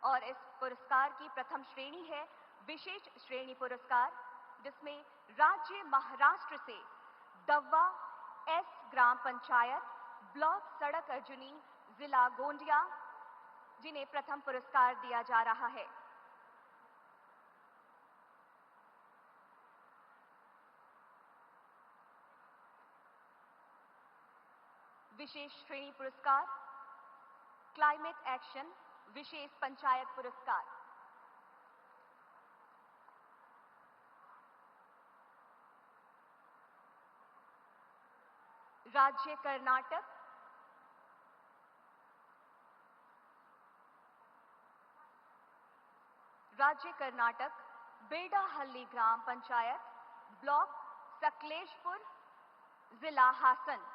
और इस पुरस्कार की प्रथम श्रेणी है विशेष श्रेणी पुरस्कार, जिसमें राज्य महाराष्ट्र से दव्वा एस ग्राम पंचायत, ब्लॉक सड़क अर्जुनी, जिला गोंडिया, जिन्हें प्रथम पुरस्कार दिया जा रहा है। विशेष श्रेणी पुरस्कार क्लाइमेट एक्शन विशेष पंचायत पुरस्कार। राज्य कर्नाटक, राज्य कर्नाटक बेडाहल्ली ग्राम पंचायत, ब्लॉक सकलेशपुर, जिला हासन।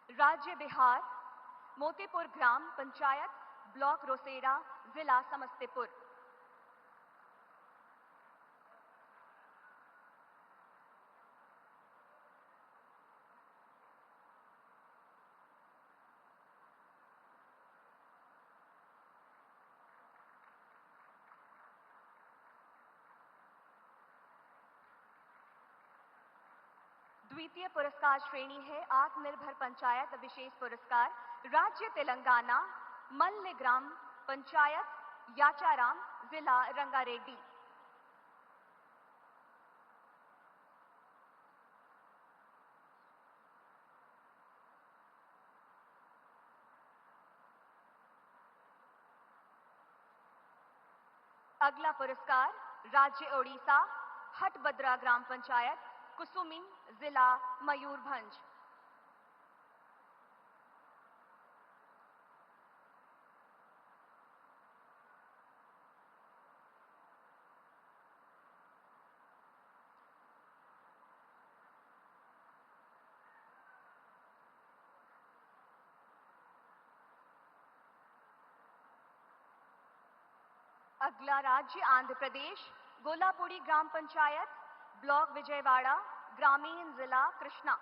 राज्य बिहार मोतीपुर ग्राम पंचायत, ब्लॉक रोसेड़ा, जिला समस्तीपुर। द्वितीय पुरस्कार श्रेणी है आत्मनिर्भर पंचायत विशेष पुरस्कार, राज्य तेलंगाना, मल्ल ग्राम पंचायत, याचाराम, जिला रंगारेड्डी। अगला पुरस्कार राज्य ओडिशा, हटबद्रा ग्राम पंचायत, कुसुमी, जिला मयूरभंज। अगला राज्य आंध्र प्रदेश, गोलापुड़ी ग्राम पंचायत, ब्लॉक विजयवाड़ा, ग्रामीण, जिला कृष्णा।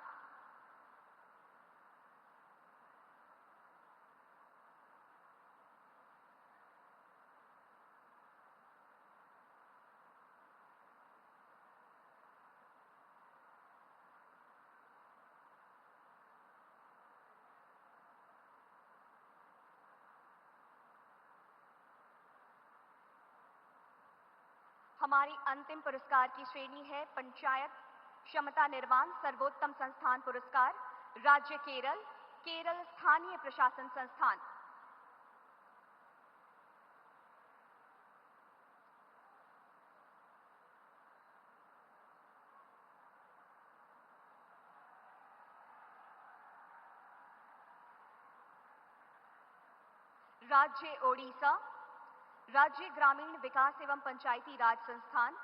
हमारी अंतिम पुरस्कार की श्रेणी है पंचायत क्षमता निर्माण सर्वोत्तम संस्थान पुरस्कार, राज्य केरल, केरल स्थानीय प्रशासन संस्थान। राज्य ओडिशा, राज्य ग्रामीण विकास एवं पंचायती राज संस्थान।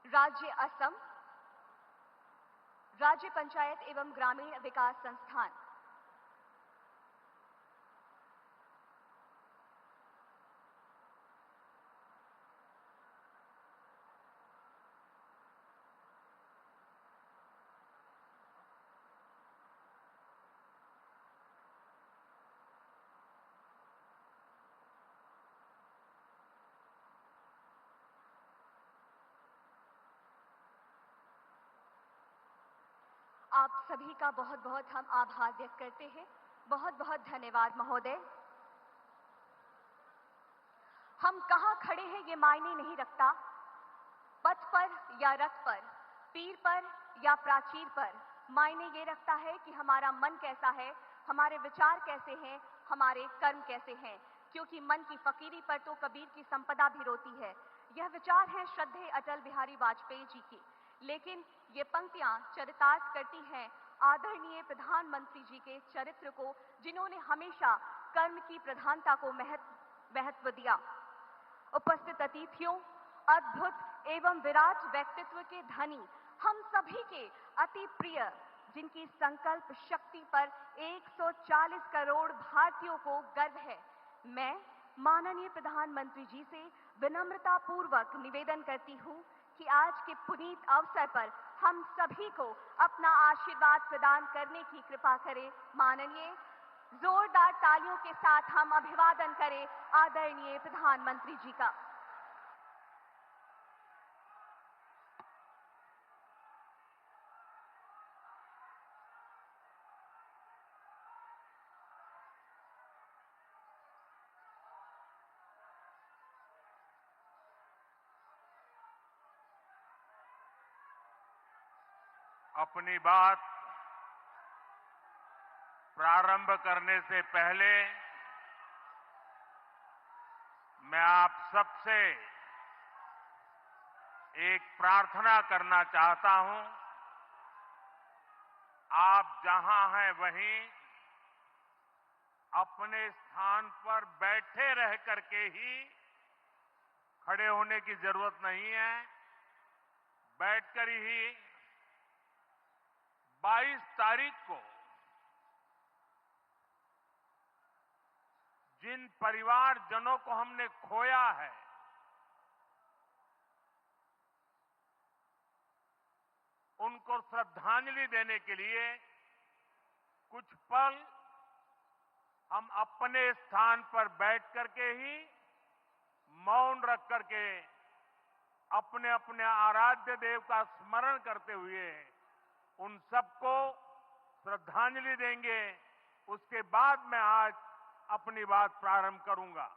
राज्य असम, राज्य पंचायत एवं ग्रामीण विकास संस्थान। आप सभी का बहुत बहुत हम आभार व्यक्त करते हैं। बहुत बहुत धन्यवाद महोदय। हम कहां खड़े हैं ये मायने नहीं रखता, पथ पर या रथ पर, पीर पर या प्राचीर पर, मायने ये रखता है कि हमारा मन कैसा है, हमारे विचार कैसे हैं, हमारे कर्म कैसे हैं। क्योंकि मन की फकीरी पर तो कबीर की संपदा भी रोती है। यह विचार है श्रद्धेय अटल बिहारी वाजपेयी जी की। लेकिन ये पंक्तियां चरितार्थ करती हैं आदरणीय प्रधानमंत्री जी के चरित्र को, जिन्होंने हमेशा कर्म की प्रधानता को महत्व दिया। उपस्थित अतिथियों, अद्भुत एवं विराट व्यक्तित्व के धनी, हम सभी के अति प्रिय, जिनकी संकल्प शक्ति पर 140 करोड़ भारतीयों को गर्व है, मैं माननीय प्रधानमंत्री जी से विनम्रता पूर्वक निवेदन करती हूं कि आज के पुनीत अवसर पर हम सभी को अपना आशीर्वाद प्रदान करने की कृपा करें। माननीय, जोरदार तालियों के साथ हम अभिवादन करें आदरणीय प्रधानमंत्री जी का। अपनी बात प्रारंभ करने से पहले मैं आप सबसे एक प्रार्थना करना चाहता हूं। आप जहां हैं वहीं अपने स्थान पर बैठे रह करके ही, खड़े होने की जरूरत नहीं है, बैठकर ही 22 तारीख को जिन परिवारजनों को हमने खोया है, उनको श्रद्धांजलि देने के लिए कुछ पल हम अपने स्थान पर बैठ करके ही मौन रख करके अपने अपने आराध्य देव का स्मरण करते हुए उन सबको श्रद्धांजलि देंगे। उसके बाद मैं आज अपनी बात प्रारंभ करूंगा।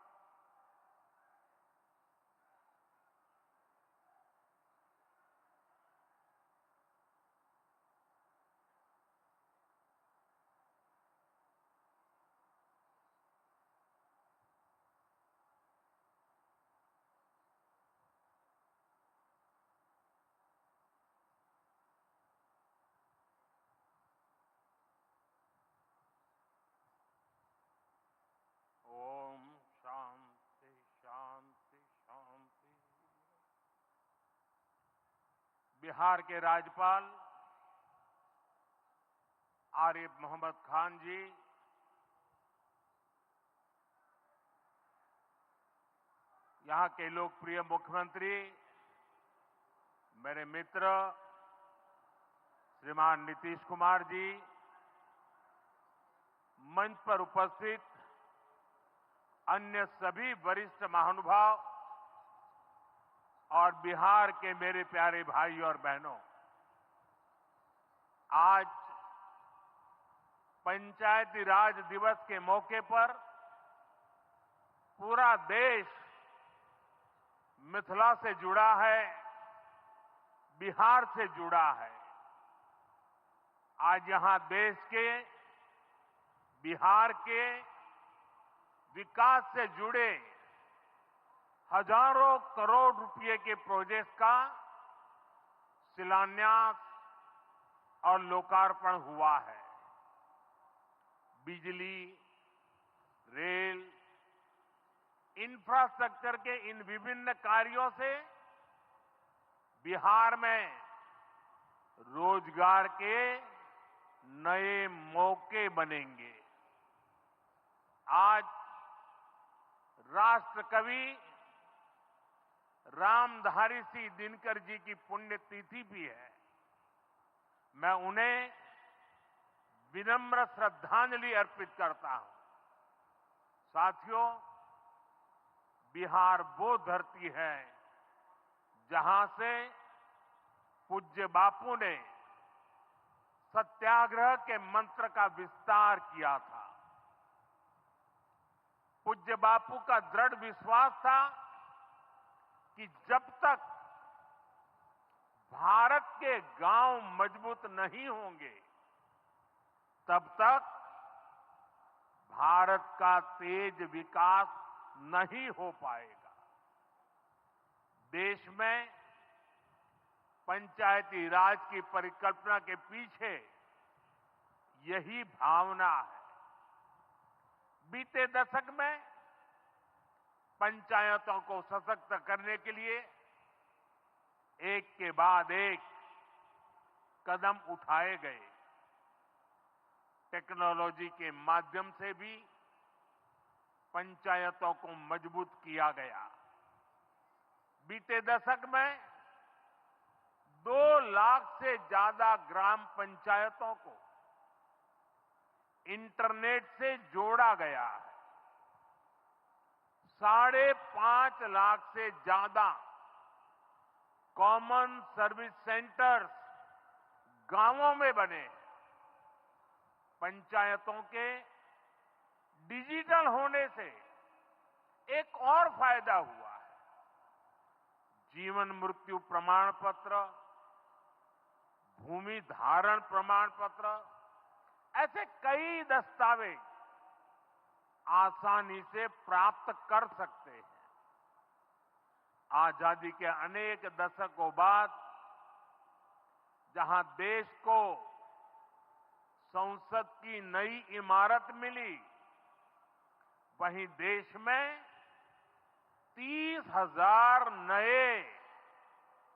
ओम शांति शांति शांति। बिहार के राज्यपाल आरिफ मोहम्मद खान जी, यहां के लोकप्रिय मुख्यमंत्री मेरे मित्र श्रीमान नीतीश कुमार जी, मंच पर उपस्थित अन्य सभी वरिष्ठ महानुभाव और बिहार के मेरे प्यारे भाई और बहनों, आज पंचायती राज दिवस के मौके पर पूरा देश मिथिला से जुड़ा है, बिहार से जुड़ा है। आज यहां देश के, बिहार के विकास से जुड़े हजारों करोड़ रुपए के प्रोजेक्ट का शिलान्यास और लोकार्पण हुआ है। बिजली, रेल, इंफ्रास्ट्रक्चर के इन विभिन्न कार्यों से बिहार में रोजगार के नए मौके बनेंगे। आज राष्ट्र कवि रामधारी सिंह दिनकर जी की पुण्यतिथि भी है। मैं उन्हें विनम्र श्रद्धांजलि अर्पित करता हूं। साथियों, बिहार वो धरती है जहां से पूज्य बापू ने सत्याग्रह के मंत्र का विस्तार किया था। पूज्य बापू का दृढ़ विश्वास था कि जब तक भारत के गांव मजबूत नहीं होंगे, तब तक भारत का तेज विकास नहीं हो पाएगा। देश में पंचायती राज की परिकल्पना के पीछे यही भावना है। बीते दशक में पंचायतों को सशक्त करने के लिए एक के बाद एक कदम उठाए गए। टेक्नोलॉजी के माध्यम से भी पंचायतों को मजबूत किया गया। बीते दशक में 2 लाख से ज्यादा ग्राम पंचायतों को इंटरनेट से जोड़ा गया है। 5.5 लाख से ज्यादा कॉमन सर्विस सेंटर्स गांवों में बने। पंचायतों के डिजिटल होने से एक और फायदा हुआ है। जीवन मृत्यु प्रमाण पत्र, भूमि धारण प्रमाण पत्र, ऐसे कई दस्तावेज आसानी से प्राप्त कर सकते हैं। आजादी के अनेक दशकों बाद जहां देश को संसद की नई इमारत मिली, वहीं देश में 30,000 नए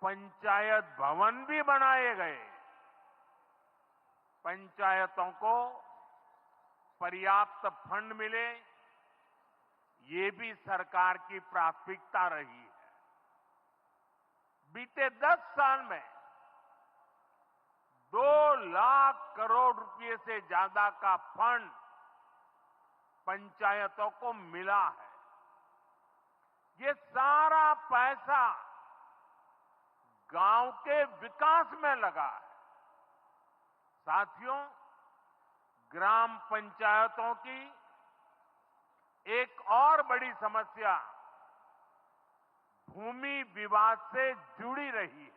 पंचायत भवन भी बनाए गए। पंचायतों को पर्याप्त फंड मिले, ये भी सरकार की प्राथमिकता रही है। बीते 10 साल में 2 लाख करोड़ रुपए से ज्यादा का फंड पंचायतों को मिला है। ये सारा पैसा गांव के विकास में लगा है। साथियों, ग्राम पंचायतों की एक और बड़ी समस्या भूमि विवाद से जुड़ी रही है।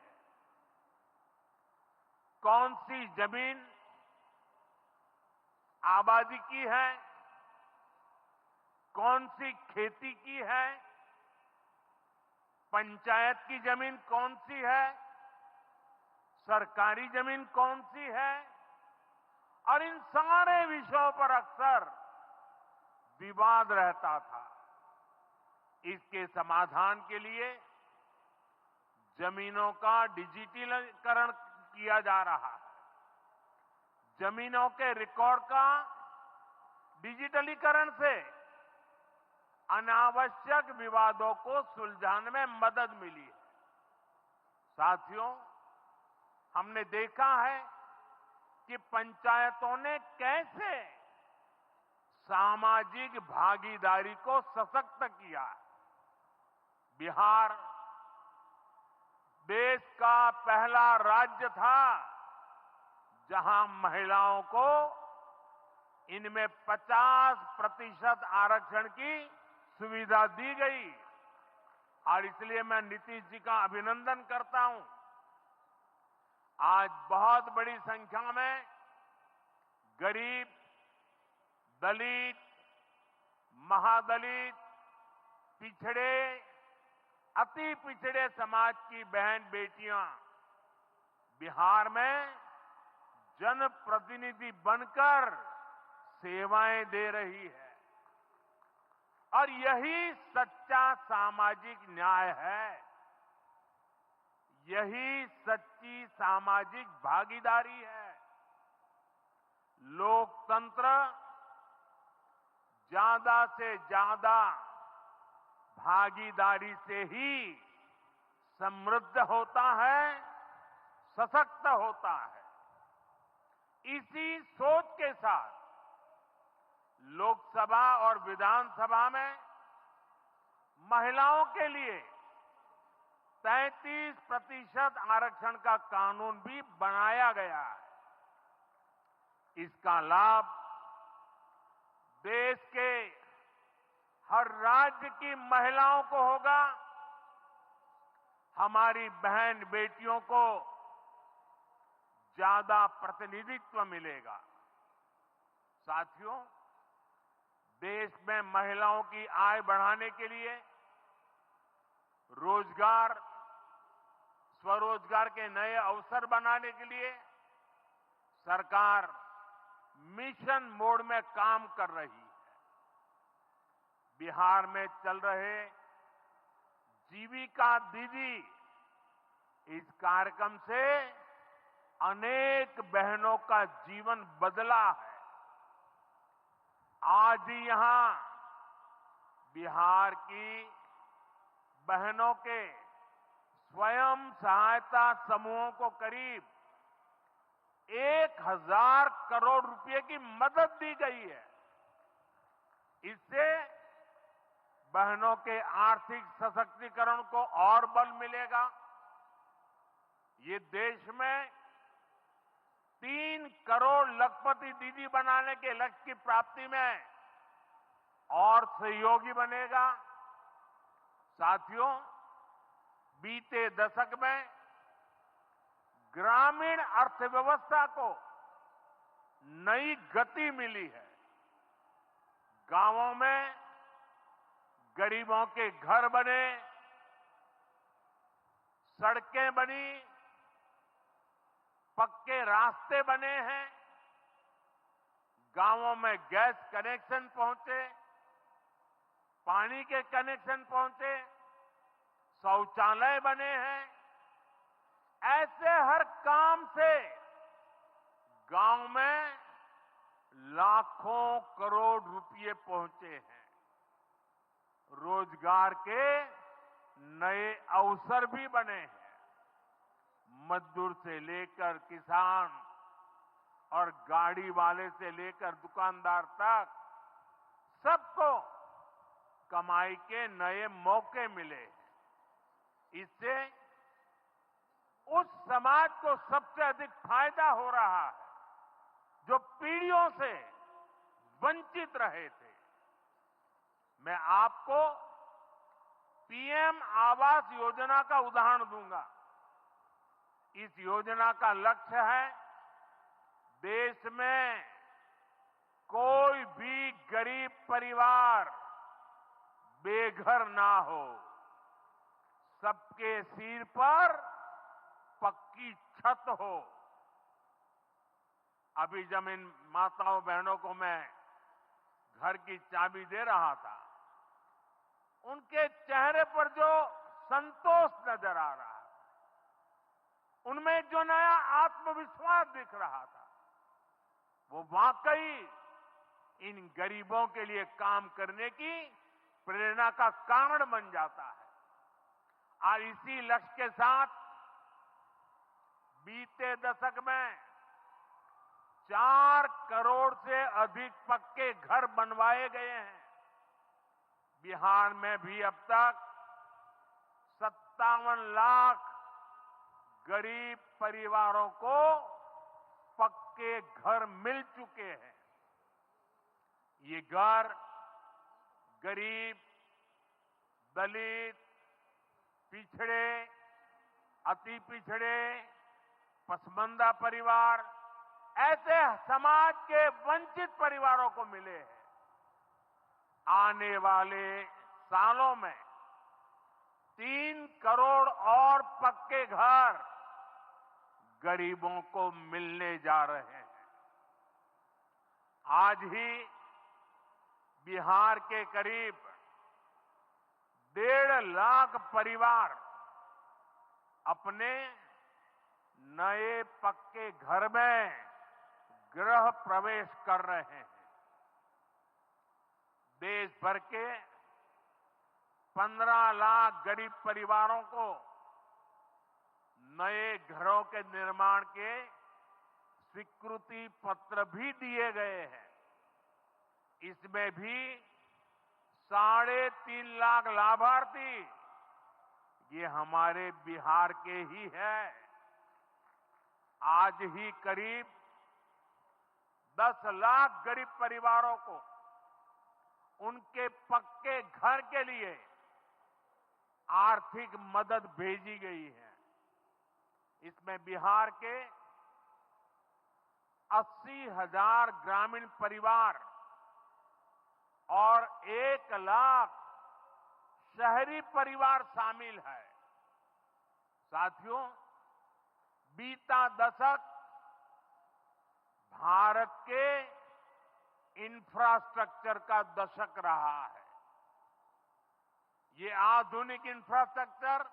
कौन सी जमीन आबादी की है, कौन सी खेती की है, पंचायत की जमीन कौन सी है, सरकारी जमीन कौन सी है, और इन सारे विषयों पर अक्सर विवाद रहता था। इसके समाधान के लिए जमीनों का डिजिटलीकरण किया जा रहा है। जमीनों के रिकॉर्ड का डिजिटलीकरण से अनावश्यक विवादों को सुलझाने में मदद मिली है। साथियों, हमने देखा है कि पंचायतों ने कैसे सामाजिक भागीदारी को सशक्त किया। बिहार देश का पहला राज्य था जहां महिलाओं को इनमें 50% आरक्षण की सुविधा दी गई, और इसलिए मैं नीतीश जी का अभिनंदन करता हूं। आज बहुत बड़ी संख्या में गरीब, दलित, महादलित, पिछड़े, अति पिछड़े समाज की बहन बेटियां बिहार में जनप्रतिनिधि बनकर सेवाएं दे रही है, और यही सच्चा सामाजिक न्याय है। यही सच्ची सामाजिक भागीदारी है। लोकतंत्र ज्यादा से ज्यादा भागीदारी से ही समृद्ध होता है, सशक्त होता है। इसी सोच के साथ लोकसभा और विधानसभा में महिलाओं के लिए 33% आरक्षण का कानून भी बनाया गया है। इसका लाभ देश के हर राज्य की महिलाओं को होगा। हमारी बहन बेटियों को ज्यादा प्रतिनिधित्व मिलेगा। साथियों, देश में महिलाओं की आय बढ़ाने के लिए रोजगार, स्वरोजगार के नए अवसर बनाने के लिए सरकार मिशन मोड में काम कर रही है। बिहार में चल रहे जीविका दीदी इस कार्यक्रम से अनेक बहनों का जीवन बदला है। आज ही यहां बिहार की बहनों के स्वयं सहायता समूहों को करीब 1,000 करोड़ रुपए की मदद दी गई है। इससे बहनों के आर्थिक सशक्तिकरण को और बल मिलेगा। ये देश में 3 करोड़ लखपति दीदी बनाने के लक्ष्य की प्राप्ति में और सहयोगी बनेगा। साथियों, बीते दशक में ग्रामीण अर्थव्यवस्था को नई गति मिली है। गांवों में गरीबों के घर बने, सड़कें बनी, पक्के रास्ते बने हैं, गांवों में गैस कनेक्शन पहुंचे, पानी के कनेक्शन पहुंचे, शौचालय बने हैं। ऐसे हर काम से गांव में लाखों करोड़ रुपए पहुंचे हैं। रोजगार के नए अवसर भी बने हैं। मजदूर से लेकर किसान और गाड़ी वाले से लेकर दुकानदार तक सबको कमाई के नए मौके मिले। इससे उस समाज को सबसे अधिक फायदा हो रहा है जो पीढ़ियों से वंचित रहे थे। मैं आपको पीएम आवास योजना का उदाहरण दूंगा। इस योजना का लक्ष्य है देश में कोई भी गरीब परिवार बेघर ना हो, सबके सिर पर पक्की छत हो। अभी जब इन माताओं बहनों को मैं घर की चाबी दे रहा था, उनके चेहरे पर जो संतोष नजर आ रहा था, उनमें जो नया आत्मविश्वास दिख रहा था, वो वाकई इन गरीबों के लिए काम करने की प्रेरणा का कारण बन जाता है। और इसी लक्ष्य के साथ बीते दशक में 4 करोड़ से अधिक पक्के घर बनवाए गए हैं। बिहार में भी अब तक 57 लाख गरीब परिवारों को पक्के घर मिल चुके हैं। ये घर गरीब, दलित, पिछड़े, अति पिछड़े, पसमानदा परिवार, ऐसे समाज के वंचित परिवारों को मिले हैं। आने वाले सालों में 3 करोड़ और पक्के घर गरीबों को मिलने जा रहे हैं। आज ही बिहार के करीब 1.5 लाख परिवार अपने नए पक्के घर में गृह प्रवेश कर रहे हैं। देश भर के 15 लाख गरीब परिवारों को नए घरों के निर्माण के स्वीकृति पत्र भी दिए गए हैं। इसमें भी 3.5 लाख लाभार्थी ये हमारे बिहार के ही हैं। आज ही करीब 10 लाख गरीब परिवारों को उनके पक्के घर के लिए आर्थिक मदद भेजी गई है। इसमें बिहार के 80,000 ग्रामीण परिवार और 1 लाख शहरी परिवार शामिल है। साथियों, बीता दशक भारत के इंफ्रास्ट्रक्चर का दशक रहा है। ये आधुनिक इंफ्रास्ट्रक्चर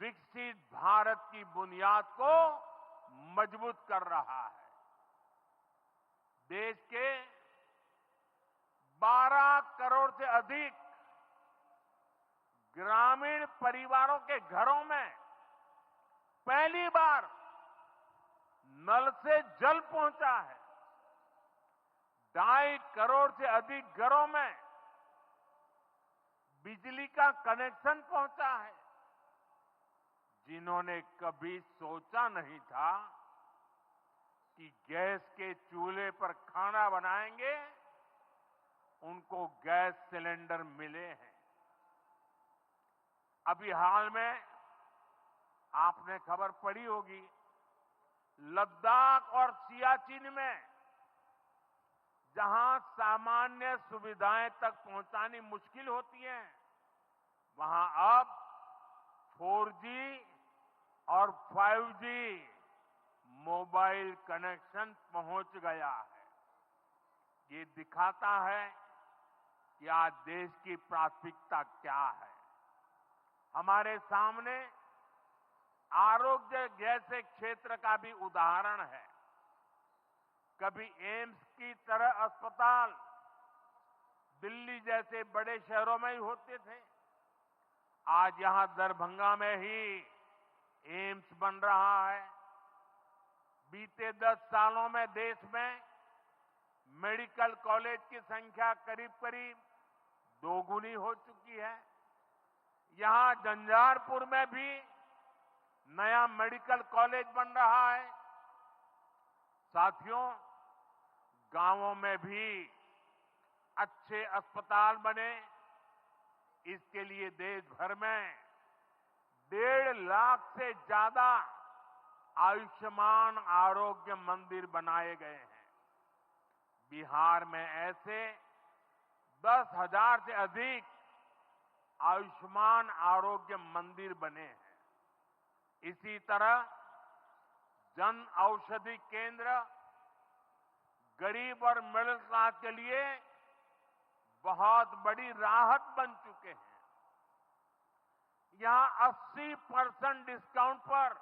विकसित भारत की बुनियाद को मजबूत कर रहा है। देश के 12 करोड़ से अधिक ग्रामीण परिवारों के घरों में पहली बार नल से जल पहुंचा है। 2.5 करोड़ से अधिक घरों में बिजली का कनेक्शन पहुंचा है। जिन्होंने कभी सोचा नहीं था कि गैस के चूल्हे पर खाना बनाएंगे, उनको गैस सिलेंडर मिले हैं। अभी हाल में आपने खबर पढ़ी होगी, लद्दाख और सियाचिन में जहां सामान्य सुविधाएं तक पहुंचानी मुश्किल होती है, वहां अब 4G और 5G मोबाइल कनेक्शन पहुंच गया है। ये दिखाता है कि आज देश की प्राथमिकता क्या है। हमारे सामने आरोग्य जैसे क्षेत्र का भी उदाहरण है। कभी एम्स की तरह अस्पताल दिल्ली जैसे बड़े शहरों में ही होते थे, आज यहां दरभंगा में ही एम्स बन रहा है। बीते 10 सालों में देश में मेडिकल कॉलेज की संख्या करीब करीब 2 गुनी हो चुकी है। यहां झंझारपुर में भी नया मेडिकल कॉलेज बन रहा है। साथियों, गांवों में भी अच्छे अस्पताल बने, इसके लिए देश भर में 1.5 लाख से ज्यादा आयुष्मान आरोग्य मंदिर बनाए गए हैं। बिहार में ऐसे 10,000 से अधिक आयुष्मान आरोग्य मंदिर बने हैं। इसी तरह जन औषधि केंद्र गरीब और मिडिल क्लास के लिए बहुत बड़ी राहत बन चुके हैं। यहां 80% डिस्काउंट पर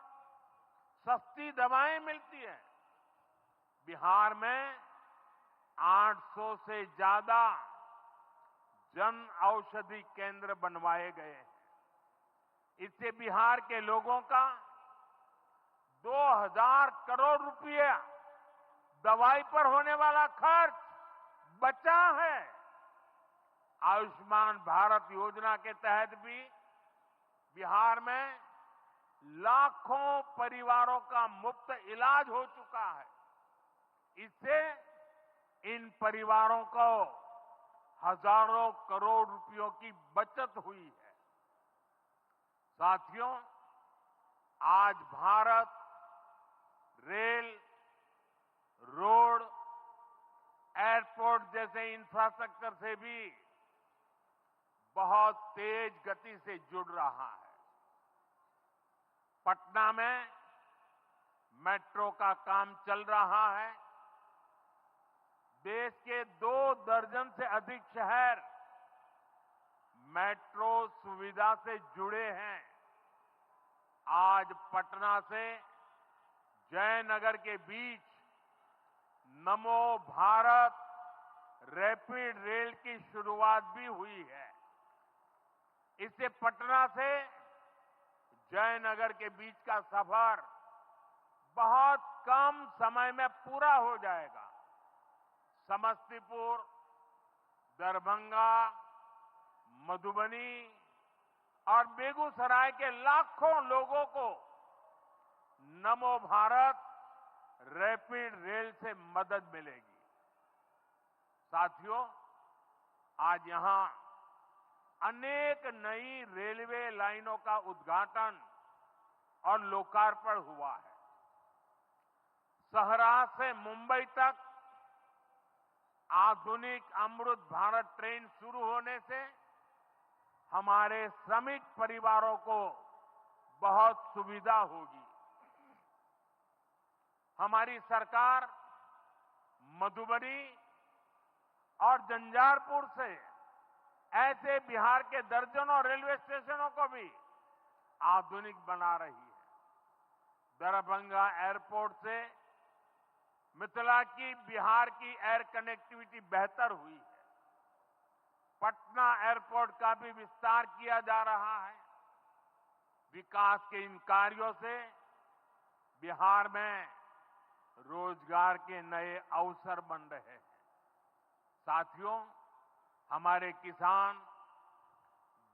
सस्ती दवाएं मिलती हैं। बिहार में 800 से ज्यादा जन औषधि केंद्र बनवाए गए हैं। इससे बिहार के लोगों का 2,000 करोड़ रुपया दवाई पर होने वाला खर्च बचा है। आयुष्मान भारत योजना के तहत भी बिहार में लाखों परिवारों का मुफ्त इलाज हो चुका है। इससे इन परिवारों को हजारों करोड़ रुपयों की बचत हुई है। साथियों, आज भारत रेल, रोड, एयरपोर्ट जैसे इंफ्रास्ट्रक्चर से भी बहुत तेज गति से जुड़ रहा है। पटना में मेट्रो का काम चल रहा है। देश के 2 दर्जन से अधिक शहर मेट्रो सुविधा से जुड़े हैं। आज पटना से जयनगर के बीच नमो भारत रैपिड रेल की शुरुआत भी हुई है। इससे पटना से जयनगर के बीच का सफर बहुत कम समय में पूरा हो जाएगा। समस्तीपुर, दरभंगा, मधुबनी और बेगूसराय के लाखों लोगों को नमो भारत रैपिड रेल से मदद मिलेगी। साथियों, आज यहां अनेक नई रेलवे लाइनों का उद्घाटन और लोकार्पण हुआ है। सहरा से मुंबई तक आधुनिक अमृत भारत ट्रेन शुरू होने से हमारे श्रमिक परिवारों को बहुत सुविधा होगी। हमारी सरकार मधुबनी और झंझारपुर से ऐसे बिहार के दर्जनों रेलवे स्टेशनों को भी आधुनिक बना रही है। दरभंगा एयरपोर्ट से मिथिला की बिहार की एयर कनेक्टिविटी बेहतर हुई है। पटना एयरपोर्ट का भी विस्तार किया जा रहा है। विकास के इन कार्यों से बिहार में रोजगार के नए अवसर बन रहे हैं। साथियों, हमारे किसान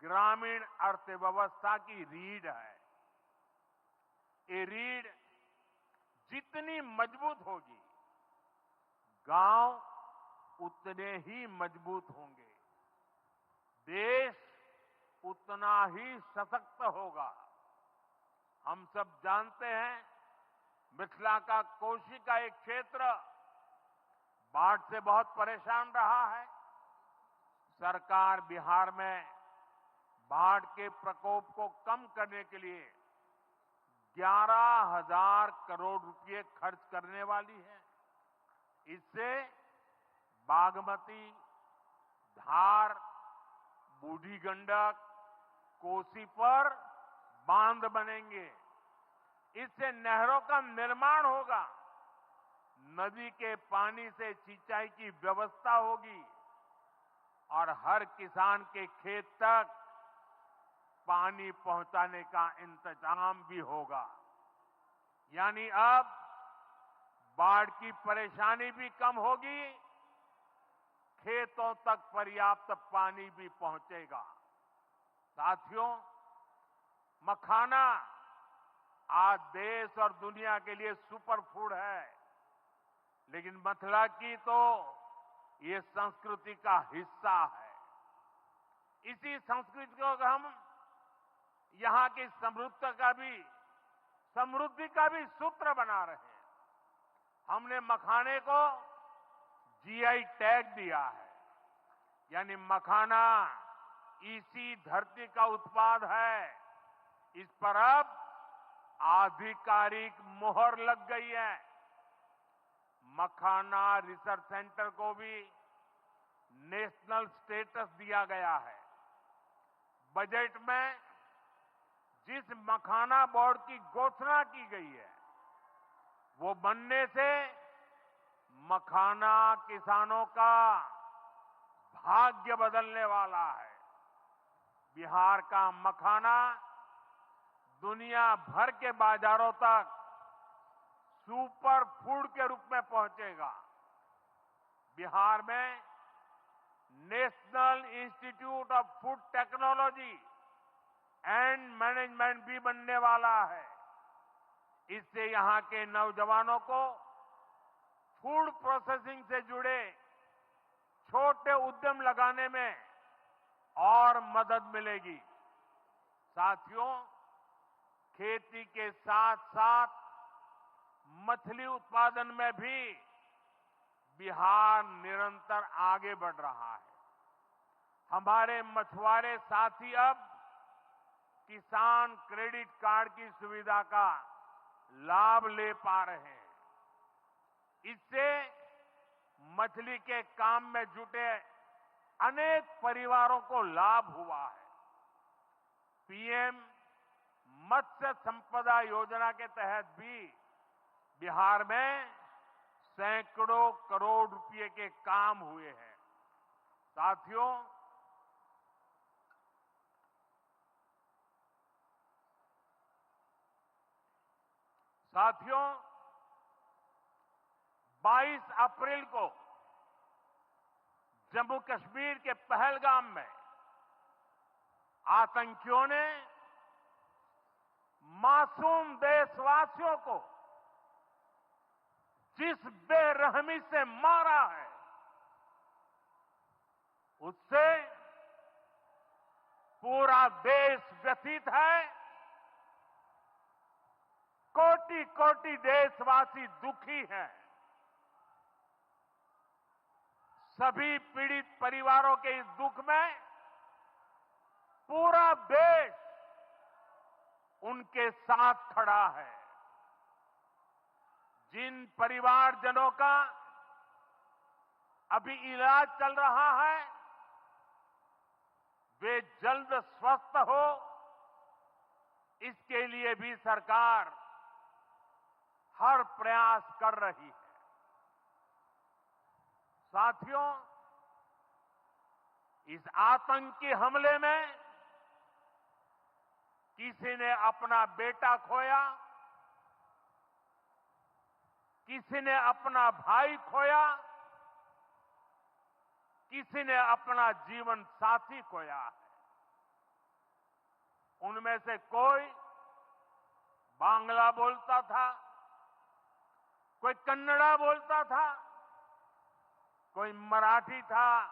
ग्रामीण अर्थव्यवस्था की रीढ़ है। ये रीढ़ जितनी मजबूत होगी, गांव उतने ही मजबूत होंगे, देश उतना ही सशक्त होगा। हम सब जानते हैं मिथिला का कोशी का एक क्षेत्र बाढ़ से बहुत परेशान रहा है। सरकार बिहार में बाढ़ के प्रकोप को कम करने के लिए 11,000 करोड़ रुपए खर्च करने वाली है। इससे बागमती, धार, बूढ़ी गंडक, कोसी पर बांध बनेंगे। इससे नहरों का निर्माण होगा, नदी के पानी से सिंचाई की व्यवस्था होगी और हर किसान के खेत तक पानी पहुंचाने का इंतजाम भी होगा। यानी अब बाढ़ की परेशानी भी कम होगी, खेतों तक पर्याप्त पानी भी पहुंचेगा। साथियों, मखाना आज देश और दुनिया के लिए सुपर फूड है, लेकिन मिथिला की तो ये संस्कृति का हिस्सा है। इसी संस्कृति को हम यहां की समृद्धि का भी सूत्र बना रहे हैं। हमने मखाने को जीआई टैग दिया है, यानी मखाना इसी धरती का उत्पाद है। इस पर अब आधिकारिक मोहर लग गई है। मखाना रिसर्च सेंटर को भी नेशनल स्टेटस दिया गया है। बजट में जिस मखाना बोर्ड की घोषणा की गई है, वो बनने से मखाना किसानों का भाग्य बदलने वाला है। बिहार का मखाना दुनिया भर के बाजारों तक सुपर फूड के रूप में पहुंचेगा। बिहार में national institute of food technology and management भी बनने वाला है। इससे यहां के नौजवानों को फूड प्रोसेसिंग से जुड़े छोटे उद्यम लगाने में और मदद मिलेगी। साथियों, खेती के साथ साथ मछली उत्पादन में भी बिहार निरंतर आगे बढ़ रहा है। हमारे मछुआरे साथी अब किसान क्रेडिट कार्ड की सुविधा का लाभ ले पा रहे हैं। इससे मछली के काम में जुटे अनेक परिवारों को लाभ हुआ है। पीएम मत्स्य संपदा योजना के तहत भी बिहार में सैकड़ों करोड़ रुपए के काम हुए हैं। साथियों, साथियों 22 अप्रैल को जम्मू कश्मीर के पहलगाम में आतंकियों ने मासूम देशवासियों को जिस बेरहमी से मारा है, उससे पूरा देश व्यथित है। कोटि कोटि देशवासी दुखी हैं। सभी पीड़ित परिवारों के इस दुख में पूरा देश उनके साथ खड़ा है। जिन परिवारजनों का अभी इलाज चल रहा है, वे जल्द स्वस्थ हो, इसके लिए भी सरकार हर प्रयास कर रही है। साथियों, इस आतंकी हमले में किसी ने अपना बेटा खोया, किसी ने अपना भाई खोया, किसी ने अपना जीवन साथी खोया है। उनमें से कोई बांग्ला बोलता था, कोई कन्नड़ा बोलता था, कोई मराठी था,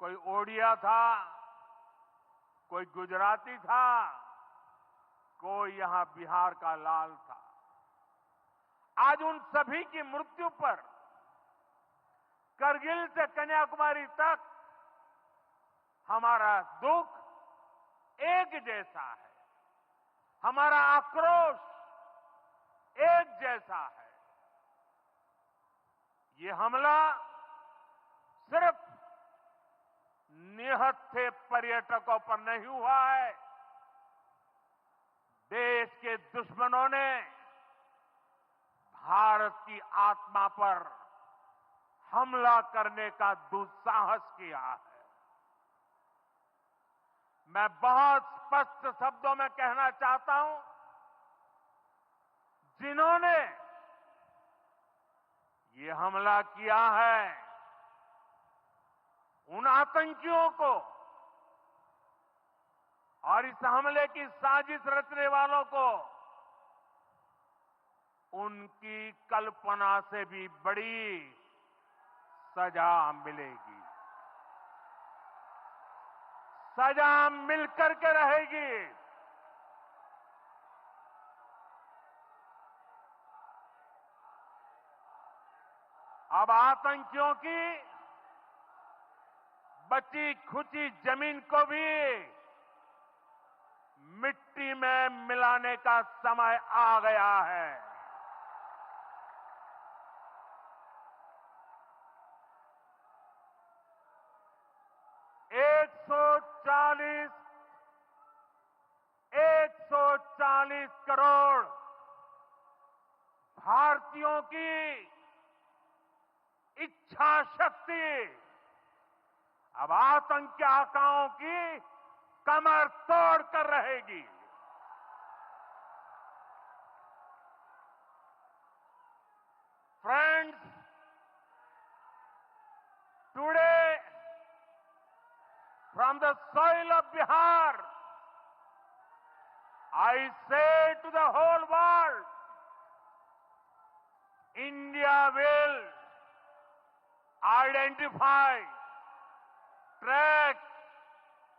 कोई ओडिया था, कोई गुजराती था, कोई यहां बिहार का लाल था। आज उन सभी की मृत्यु पर करगिल से कन्याकुमारी तक हमारा दुख एक जैसा है, हमारा आक्रोश एक जैसा है। ये हमला सिर्फ निहत्थे पर्यटकों पर नहीं हुआ है, देश के दुश्मनों ने भारत की आत्मा पर हमला करने का दुस्साहस किया है। मैं बहुत स्पष्ट शब्दों में कहना चाहता हूं, जिन्होंने ये हमला किया है, उन आतंकियों को और इस हमले की साजिश रचने वालों को उनकी कल्पना से भी बड़ी सजा मिलेगी। सजा मिलकर के रहेगी। अब आतंकियों की बची खुची जमीन को भी मिट्टी में मिलाने का समय आ गया है। एक सौ चालीस करोड़ भारतीयों की इच्छा शक्ति अब आतंकी आकाओं की कमर तोड़ कर रहेगी। Friends, today from the soil of Bihar, I say to the whole world, India will identify, track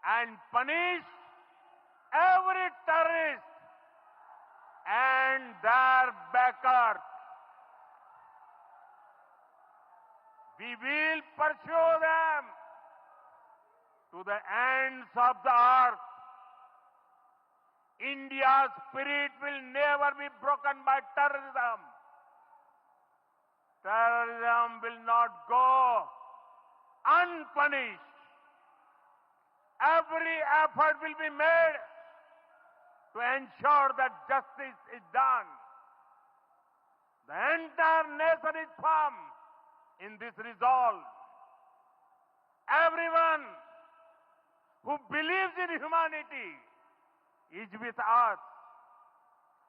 and punish every terrorist and their backers. We will pursue them to the ends of the earth. India's spirit will never be broken by terrorism. Terrorism will not go unpunished. Every effort will be made to ensure that justice is done. The entire nation is firm in this resolve. Everyone who believes in humanity is with us.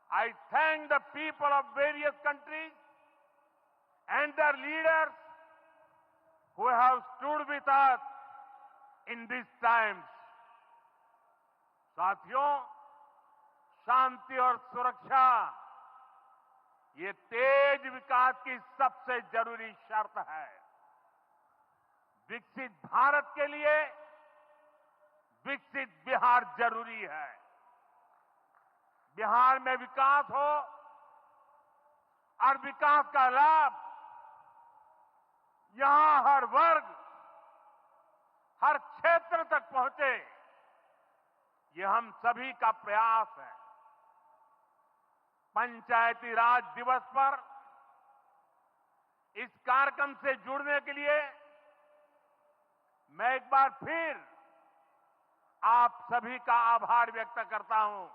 I thank the people of various countries and their leaders who have stood with us in these times. साथियों, शांति और सुरक्षा ये तेज विकास की सबसे जरूरी शर्त है। विकसित भारत के लिए विकसित बिहार जरूरी है। बिहार में विकास हो और विकास का लाभ यहां हर वर्ग, हर क्षेत्र तक पहुंचे, ये हम सभी का प्रयास है। पंचायती राज दिवस पर इस कार्यक्रम से जुड़ने के लिए मैं एक बार फिर आप सभी का आभार व्यक्त करता हूं।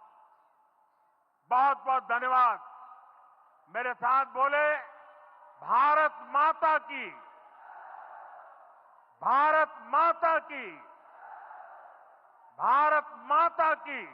बहुत बहुत धन्यवाद। मेरे साथ बोले, भारत माता की, भारत माता की, भारत माता की।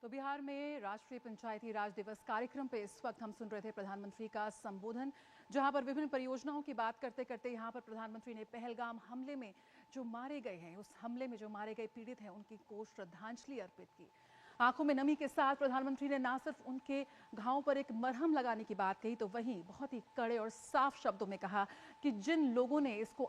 तो बिहार में राष्ट्रीय पंचायती राज दिवस कार्यक्रम पे इस वक्त हम सुन रहे थे प्रधानमंत्री का संबोधन, जहां पर विभिन्न परियोजनाओं की बात करते करते यहां पर प्रधानमंत्री ने पहलगाम हमले में जो मारे गए हैं, उस हमले में जो मारे गए पीड़ित हैं, उनकी को श्रद्धांजलि अर्पित की। आंखों में नमी के साथ प्रधानमंत्री ने न सिर्फ उनके घावों पर एक मरहम लगाने की बात कही, तो वहीं बहुत ही कड़े और साफ शब्दों में कहा कि जिन लोगों ने इसको